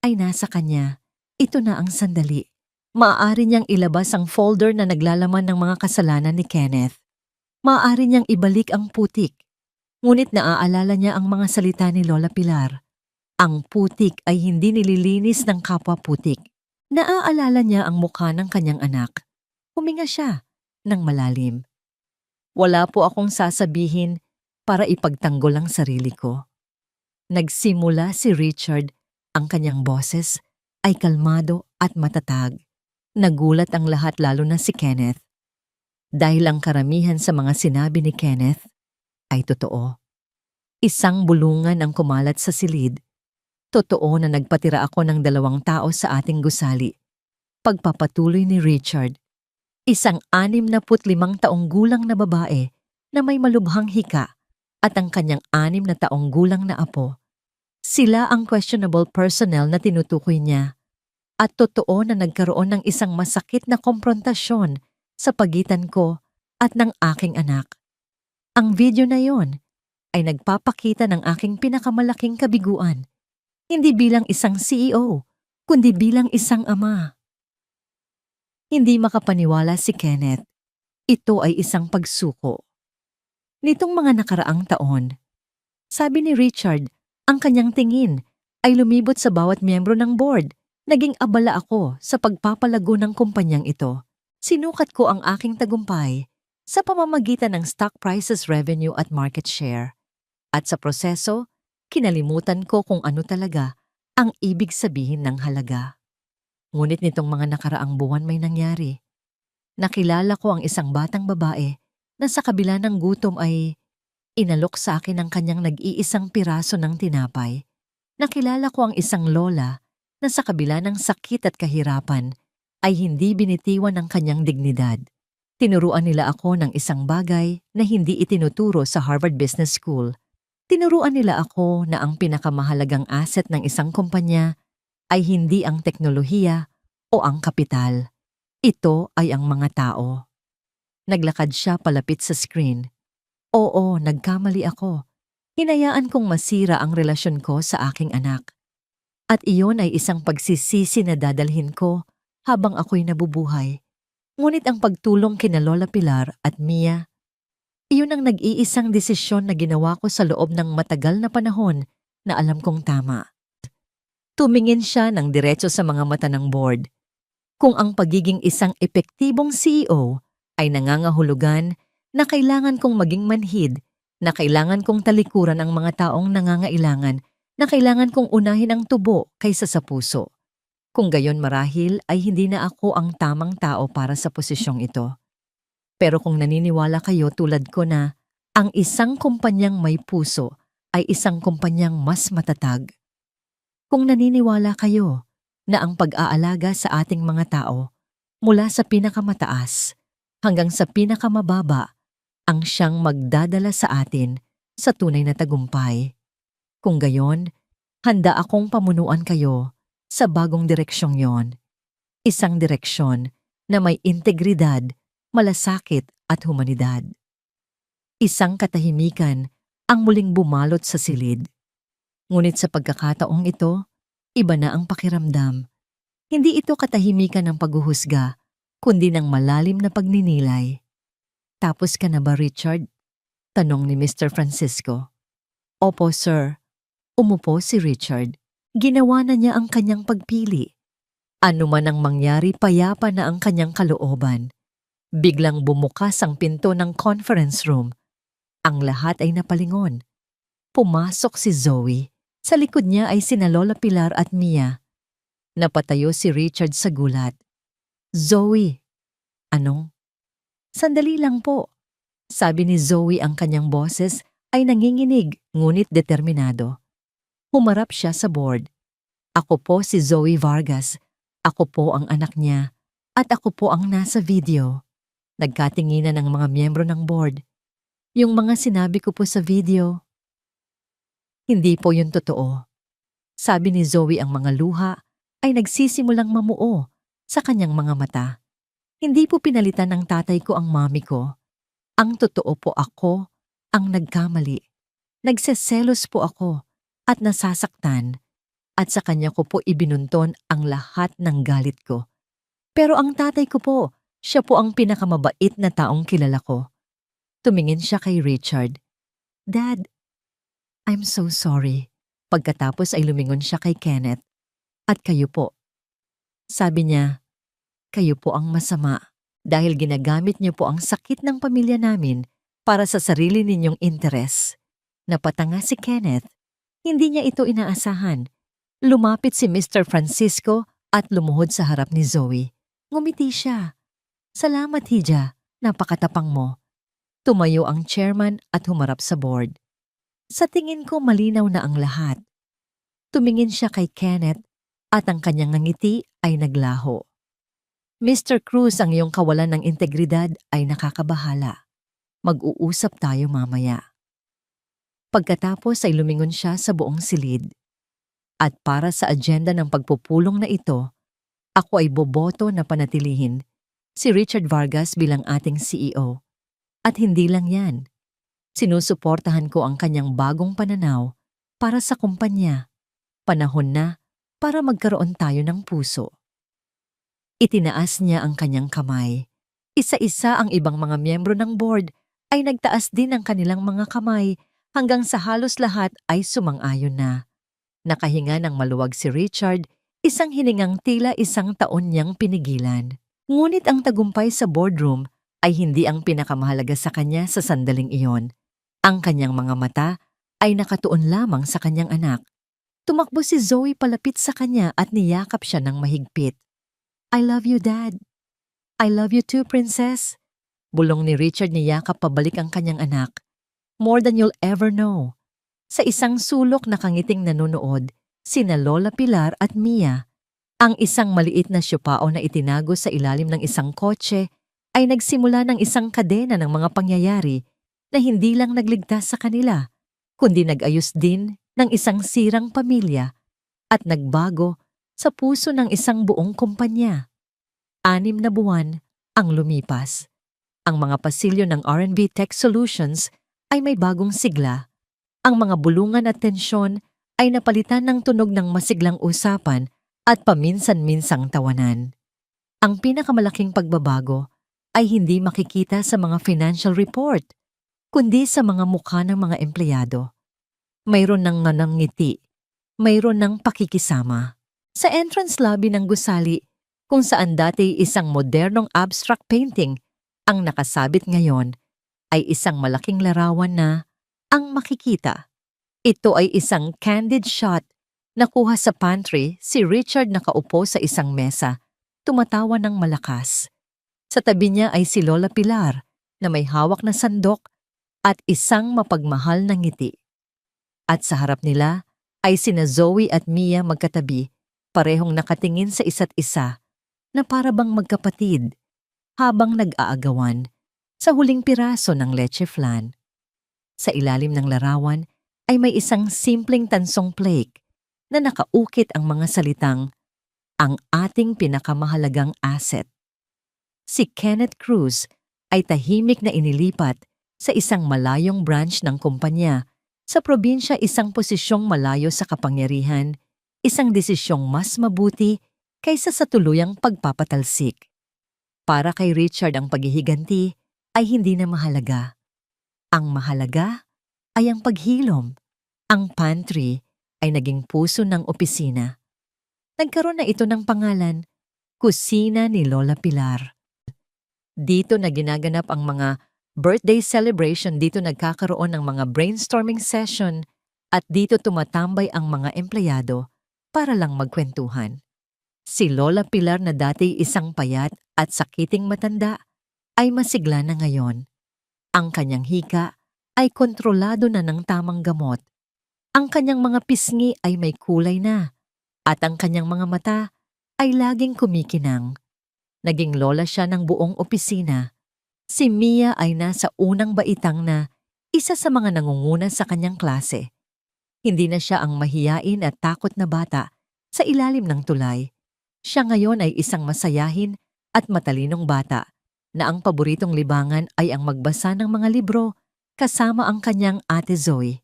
ay nasa kanya. Ito na ang sandali. Maaari niyang ilabas ang folder na naglalaman ng mga kasalanan ni Kenneth. Maaari niyang ibalik ang putik. Ngunit naaalala niya ang mga salita ni Lola Pilar. Ang putik ay hindi nililinis ng kapwa putik. Naaalala niya ang mukha ng kanyang anak. Huminga siya ng malalim. Wala po akong sasabihin para ipagtanggol ang sarili ko. Nagsimula si Richard. Ang kanyang boses ay kalmado at matatag. Nagulat ang lahat, lalo na si Kenneth. Dahil ang karamihan sa mga sinabi ni Kenneth ay totoo. Isang bulungan ang kumalat sa silid. Totoo na nagpatira ako ng 2 tao sa ating gusali. Pagpapatuloy ni Richard, isang 65 taong gulang na babae na may malubhang hika at ang kanyang 6 na taong gulang na apo. Sila ang questionable personnel na tinutukoy niya. At totoo na nagkaroon ng isang masakit na komprontasyon sa pagitan ko at ng aking anak. Ang video na yon ay nagpapakita ng aking pinakamalaking kabiguan. Hindi bilang isang CEO, kundi bilang isang ama. Hindi makapaniwala si Kenneth. Ito ay isang pagsuko. Nitong mga nakaraang taon, sabi ni Richard, ang kanyang tingin ay lumibot sa bawat miyembro ng board. Naging abala ako sa pagpapalago ng kumpanyang ito. Sinukat ko ang aking tagumpay sa pamamagitan ng stock prices, revenue at market share. At sa proseso, kinalimutan ko kung ano talaga ang ibig sabihin ng halaga. Ngunit nitong mga nakaraang buwan may nangyari. Nakilala ko ang isang batang babae na sa kabila ng gutom ay inalok sa akin ang kanyang nag-iisang piraso ng tinapay. Nakilala ko ang isang lola na sa kabila ng sakit at kahirapan ay hindi binitiwan ng kanyang dignidad. Tinuruan nila ako ng isang bagay na hindi itinuturo sa Harvard Business School. Tinuruan nila ako na ang pinakamahalagang asset ng isang kumpanya ay hindi ang teknolohiya o ang kapital. Ito ay ang mga tao. Naglakad siya palapit sa screen. Oo, nagkamali ako. Hinayaan kong masira ang relasyon ko sa aking anak. At iyon ay isang pagsisisi na dadalhin ko habang ako'y nabubuhay. Ngunit ang pagtulong kina Lola Pilar at Mia, iyon ang nag-iisang desisyon na ginawa ko sa loob ng matagal na panahon na alam kong tama. Tumingin siya ng diretso sa mga mata ng board. Kung ang pagiging isang epektibong CEO ay nangangahulugan na kailangan kong maging manhid, na kailangan kong talikuran ang mga taong nangangailangan, na kailangan kong unahin ang tubo kaysa sa puso. Kung gayon marahil ay hindi na ako ang tamang tao para sa posisyong ito. Pero kung naniniwala kayo tulad ko na ang isang kumpanyang may puso ay isang kumpanyang mas matatag, kung naniniwala kayo na ang pag-aalaga sa ating mga tao mula sa pinakamataas hanggang sa pinakamababa ang siyang magdadala sa atin sa tunay na tagumpay. Kung gayon, handa akong pamunuan kayo sa bagong direksyong yon. Isang direksyon na may integridad, malasakit at humanidad. Isang katahimikan ang muling bumalot sa silid. Ngunit sa pagkakataong ito, iba na ang pakiramdam. Hindi ito katahimikan ng paghuhusga, kundi ng malalim na pagninilay. Tapos ka na ba, Richard? Tanong ni Mr. Francisco. Opo, sir. Umupo si Richard. Ginawa na niya ang kanyang pagpili. Ano man ang mangyari, payapa na ang kanyang kalooban. Biglang bumukas ang pinto ng conference room. Ang lahat ay napalingon. Pumasok si Zoe. Sa likod niya ay sina Lola Pilar at Mia. Napatayo si Richard sa gulat. Zoe. Anong? Sandali lang po. Sabi ni Zoe, ang kanyang boses ay nanginginig ngunit determinado. Humarap siya sa board. Ako po si Zoe Vargas. Ako po ang anak niya. At ako po ang nasa video. Nagkatinginan ng mga miyembro ng board. Yung mga sinabi ko po sa video, hindi po yun totoo. Sabi ni Zoe, ang mga luha ay nagsisimulang mamuo sa kanyang mga mata. Hindi po pinalitan ng tatay ko ang mami ko. Ang totoo po ako ang nagkamali. Nagseselos po ako at nasasaktan at sa kanya ko po ibinunton ang lahat ng galit ko. Pero ang tatay ko po, siya po ang pinakamabait na taong kilala ko. Tumingin siya kay Richard. Dad, I'm so sorry. Pagkatapos ay lumingon siya kay Kenneth. At kayo po. Sabi niya, kayo po ang masama dahil ginagamit niyo po ang sakit ng pamilya namin para sa sarili ninyong interes. Napatanga si Kenneth. Hindi niya ito inaasahan. Lumapit si Mr. Francisco at lumuhod sa harap ni Zoe. Ngumiti siya. Salamat, Hija. Napakatapang mo. Tumayo ang chairman at humarap sa board. Sa tingin ko malinaw na ang lahat. Tumingin siya kay Kenneth at ang kanyang ngiti ay naglaho. Mr. Cruz, ang iyong kawalan ng integridad ay nakakabahala. Mag-uusap tayo mamaya. Pagkatapos ay lumingon siya sa buong silid. At para sa agenda ng pagpupulong na ito, ako ay boboto na panatilihin si Richard Vargas bilang ating CEO. At hindi lang yan. Sinusuportahan ko ang kanyang bagong pananaw para sa kumpanya. Panahon na para magkaroon tayo ng puso. Itinaas niya ang kanyang kamay. Isa-isa ang ibang mga miyembro ng board ay nagtaas din ang kanilang mga kamay hanggang sa halos lahat ay sumang-ayon na. Nakahinga ng maluwag si Richard, isang hiningang tila isang taon niyang pinigilan. Ngunit ang tagumpay sa boardroom ay hindi ang pinakamahalaga sa kanya sa sandaling iyon. Ang kanyang mga mata ay nakatuon lamang sa kanyang anak. Tumakbo si Zoe palapit sa kanya at niyakap siya ng mahigpit. I love you, Dad. I love you too, Princess. Bulong ni Richard, niyakap pabalik ang kanyang anak. More than you'll ever know. Sa isang sulok na kangiting nanonood, sina Lola Pilar at Mia. Ang isang maliit na syupao na itinago sa ilalim ng isang kotse ay nagsimula ng isang kadena ng mga pangyayari na hindi lang nagligtas sa kanila, kundi nag-ayos din ng isang sirang pamilya at nagbago sa puso ng isang buong kumpanya. 6 na buwan ang lumipas. Ang mga pasilyo ng R&B Tech Solutions ay may bagong sigla. Ang mga bulungan at tensyon ay napalitan ng tunog ng masiglang usapan at paminsan-minsang tawanan. Ang pinakamalaking pagbabago ay hindi makikita sa mga financial report, kundi sa mga mukha ng mga empleyado. Mayroon ng nanangiti, mayroon ng pakikisama. Sa entrance lobby ng gusali, kung saan dati isang modernong abstract painting, ang nakasabit ngayon ay isang malaking larawan na ang makikita. Ito ay isang candid shot na kuha sa pantry. Si Richard nakaupo sa isang mesa, tumatawa ng malakas. Sa tabi niya ay si Lola Pilar na may hawak na sandok at isang mapagmahal na ngiti. At sa harap nila ay sina Zoe at Mia magkatabi, parehong nakatingin sa isa't isa na para bang magkapatid habang nag-aagawan sa huling piraso ng leche flan. Sa ilalim ng larawan ay may isang simpleng tansong plaque na nakaukit ang mga salitang, "Ang ating pinakamahalagang asset." Si Kenneth Cruz ay tahimik na inilipat sa isang malayong branch ng kumpanya. Sa probinsya, isang posisyong malayo sa kapangyarihan, isang desisyong mas mabuti kaysa sa tuluyang pagpapatalsik. Para kay Richard, ang paghihiganti ay hindi na mahalaga. Ang mahalaga ay ang paghilom. Ang pantry ay naging puso ng opisina. Nagkaroon na ito ng pangalan, Kusina ni Lola Pilar. Dito na ginaganap ang mga birthday celebration, dito nagkakaroon ng mga brainstorming session at dito tumatambay ang mga empleyado para lang magkwentuhan. Si Lola Pilar na dati isang payat at sakiting matanda ay masigla na ngayon. Ang kanyang hika ay kontrolado na ng tamang gamot. Ang kanyang mga pisngi ay may kulay na at ang kanyang mga mata ay laging kumikinang. Naging lola siya ng buong opisina. Si Mia ay nasa unang baitang na isa sa mga nangunguna sa kanyang klase. Hindi na siya ang mahiyain at takot na bata sa ilalim ng tulay. Siya ngayon ay isang masayahin at matalinong bata na ang paboritong libangan ay ang magbasa ng mga libro kasama ang kanyang ate Zoe.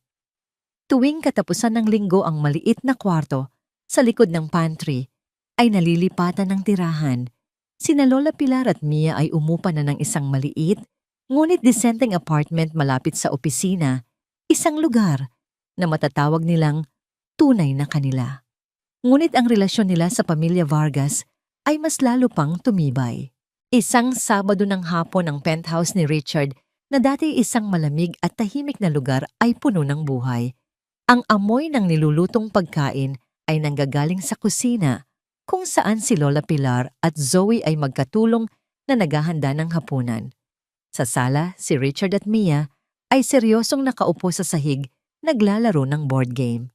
Tuwing katapusan ng linggo, ang maliit na kwarto sa likod ng pantry ay nalilipatan ng tirahan. Sina Lola Pilar at Mia ay umupa na ng isang maliit, ngunit disenteng apartment malapit sa opisina, isang lugar na matatawag nilang tunay na kanila. Ngunit ang relasyon nila sa pamilya Vargas ay mas lalo pang tumibay. Isang Sabado ng hapon, ang penthouse ni Richard na dati isang malamig at tahimik na lugar ay puno ng buhay. Ang amoy ng nilulutong pagkain ay nanggagaling sa kusina, kung saan si Lola Pilar at Zoe ay magkatulong na naghahanda ng hapunan. Sa sala, si Richard at Mia ay seryosong nakaupo sa sahig, naglalaro ng board game.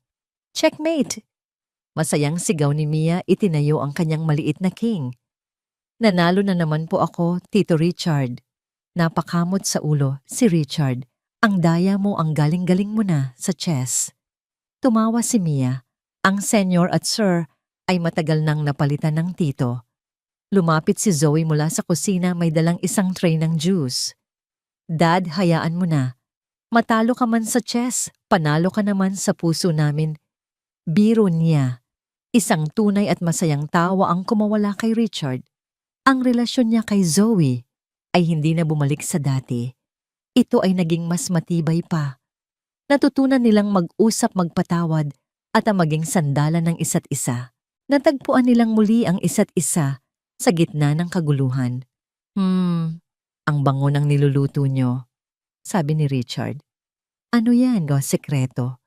Checkmate! Masayang sigaw ni Mia, itinayo ang kanyang maliit na king. Nanalo na naman po ako, Tito Richard. Napakamot sa ulo si Richard. Ang daya mo, ang galing-galing mo na sa chess. Tumawa si Mia. Ang senior at sir ay matagal nang napalitan ng tito. Lumapit si Zoe mula sa kusina, may dalang isang tray ng juice. Dad, hayaan mo na. Matalo ka man sa chess, panalo ka naman sa puso namin. Biro niya. Isang tunay at masayang tawa ang kumawala kay Richard. Ang relasyon niya kay Zoe ay hindi na bumalik sa dati. Ito ay naging mas matibay pa. Natutunan nilang mag-usap, magpatawad at ang maging sandalan ng isa't isa. Natagpuan nilang muli ang isa't isa sa gitna ng kaguluhan. Ang bango ng niluluto nyo, sabi ni Richard. Ano yan, sekreto?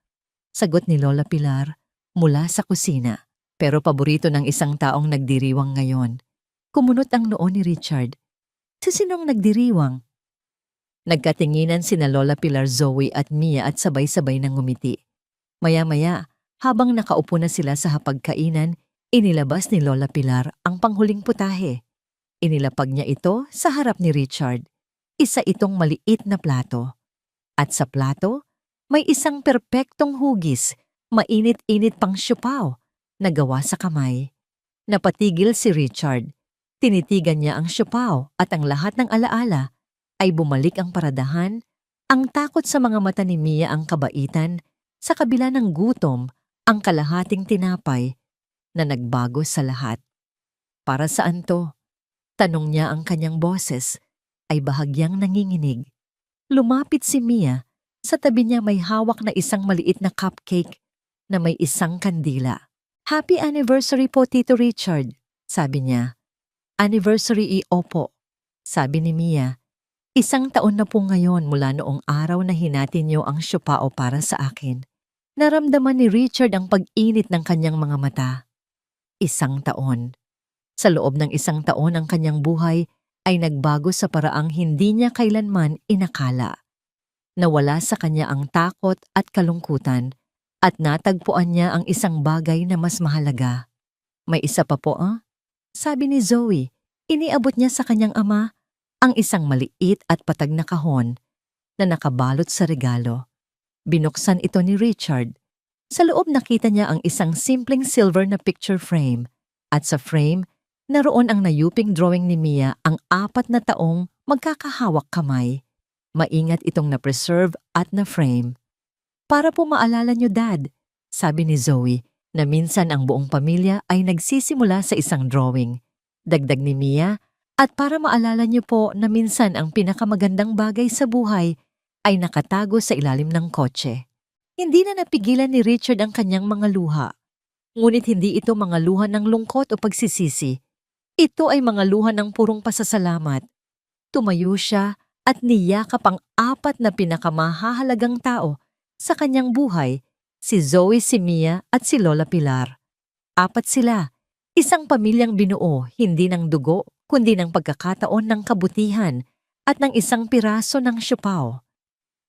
Sagot ni Lola Pilar mula sa kusina. Pero paborito ng isang taong nagdiriwang ngayon. Kumunot ang noo ni Richard. Sa sinong nagdiriwang? Nagkatinginan sina Lola Pilar, Zoe at Mia at sabay-sabay nang ngumiti. Maya-maya, habang nakaupo na sila sa hapagkainan, inilabas ni Lola Pilar ang panghuling putahe. Inilapag niya ito sa harap ni Richard. Isa itong maliit na plato. At sa plato, may isang perpektong hugis, mainit-init pang siopaw na gawa sa kamay. Napatigil si Richard. Tinitigan niya ang siopaw at ang lahat ng alaala ay bumalik ang paradahan, ang takot sa mga mata ni Mia ang kabaitan, sa kabila ng gutom, ang kalahating tinapay na nagbago sa lahat. Para saan to? Tanong niya ang kanyang boses ay bahagyang nanginginig. Lumapit si Mia, sa tabi niya may hawak na isang maliit na cupcake na may isang kandila. Happy anniversary po, Tito Richard, sabi niya. Anniversary opo, sabi ni Mia. 1 taon na po ngayon mula noong araw na hinati niyo ang siopaw para sa akin. Naramdaman ni Richard ang pag-init ng kanyang mga mata. 1 taon. Sa loob ng 1 taon ang kanyang buhay ay nagbago sa paraang hindi niya kailanman inakala. Nawala sa kanya ang takot at kalungkutan at natagpuan niya ang isang bagay na mas mahalaga. May isa pa po sabi ni Zoe. Iniabot niya sa kanyang ama ang isang maliit at patag na kahon na nakabalot sa regalo. Binuksan ito ni Richard. Sa loob nakita niya ang isang simpleng silver na picture frame at sa frame naroon ang nayuping drawing ni Mia ang 4 na taong magkakahawak kamay. Maingat itong na-preserve at na-frame. Para po maalala niyo, Dad, sabi ni Zoe, na minsan ang buong pamilya ay nagsisimula sa isang drawing. Dagdag ni Mia, at para maalala niyo po na minsan ang pinakamagandang bagay sa buhay ay nakatago sa ilalim ng kotse. Hindi na napigilan ni Richard ang kanyang mga luha. Ngunit hindi ito mga luha ng lungkot o pagsisisi. Ito ay mga luha ng purong pasasalamat. Tumayo siya at niyakap ang 4 na pinakamahahalagang tao sa kanyang buhay, si Zoe, si Mia at si Lola Pilar. 4 sila, isang pamilyang binuo hindi ng dugo kundi ng pagkakataon ng kabutihan at ng isang piraso ng siopaw.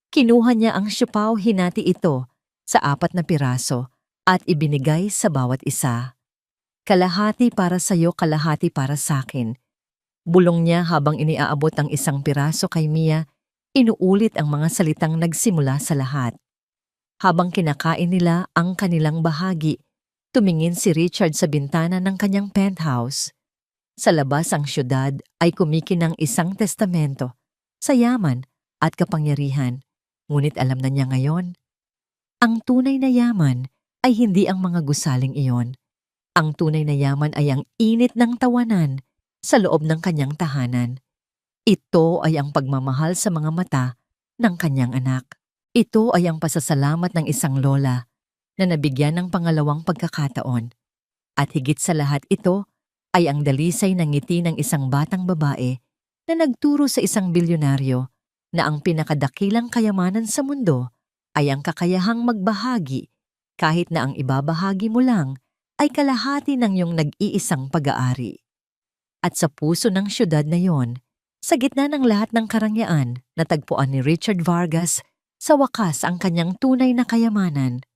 Kinuha niya ang siopaw, hinati ito sa 4 na piraso at ibinigay sa bawat isa. Kalahati para sa'yo, kalahati para sa'kin. Bulong niya habang iniaabot ang isang piraso kay Mia, inuulit ang mga salitang nagsimula sa lahat. Habang kinakain nila ang kanilang bahagi, tumingin si Richard sa bintana ng kanyang penthouse. Sa labas ang syudad ay kumikinang isang testamento sa yaman at kapangyarihan. Ngunit alam na niya ngayon, ang tunay na yaman ay hindi ang mga gusaling iyon. Ang tunay na yaman ay ang init ng tawanan sa loob ng kanyang tahanan. Ito ay ang pagmamahal sa mga mata ng kanyang anak. Ito ay ang pasasalamat ng isang lola na nabigyan ng pangalawang pagkakataon. At higit sa lahat ito ay ang dalisay ng ngiti ng isang batang babae na nagturo sa isang bilyonaryo na ang pinakadakilang kayamanan sa mundo ay ang kakayahang magbahagi kahit na ang ibabahagi mo lang ay kalahati ng iyong nag-iisang pag-aari. At sa puso ng syudad na yon, sa gitna ng lahat ng karangyaan, natagpuan ni Richard Vargas sa wakas ang kanyang tunay na kayamanan.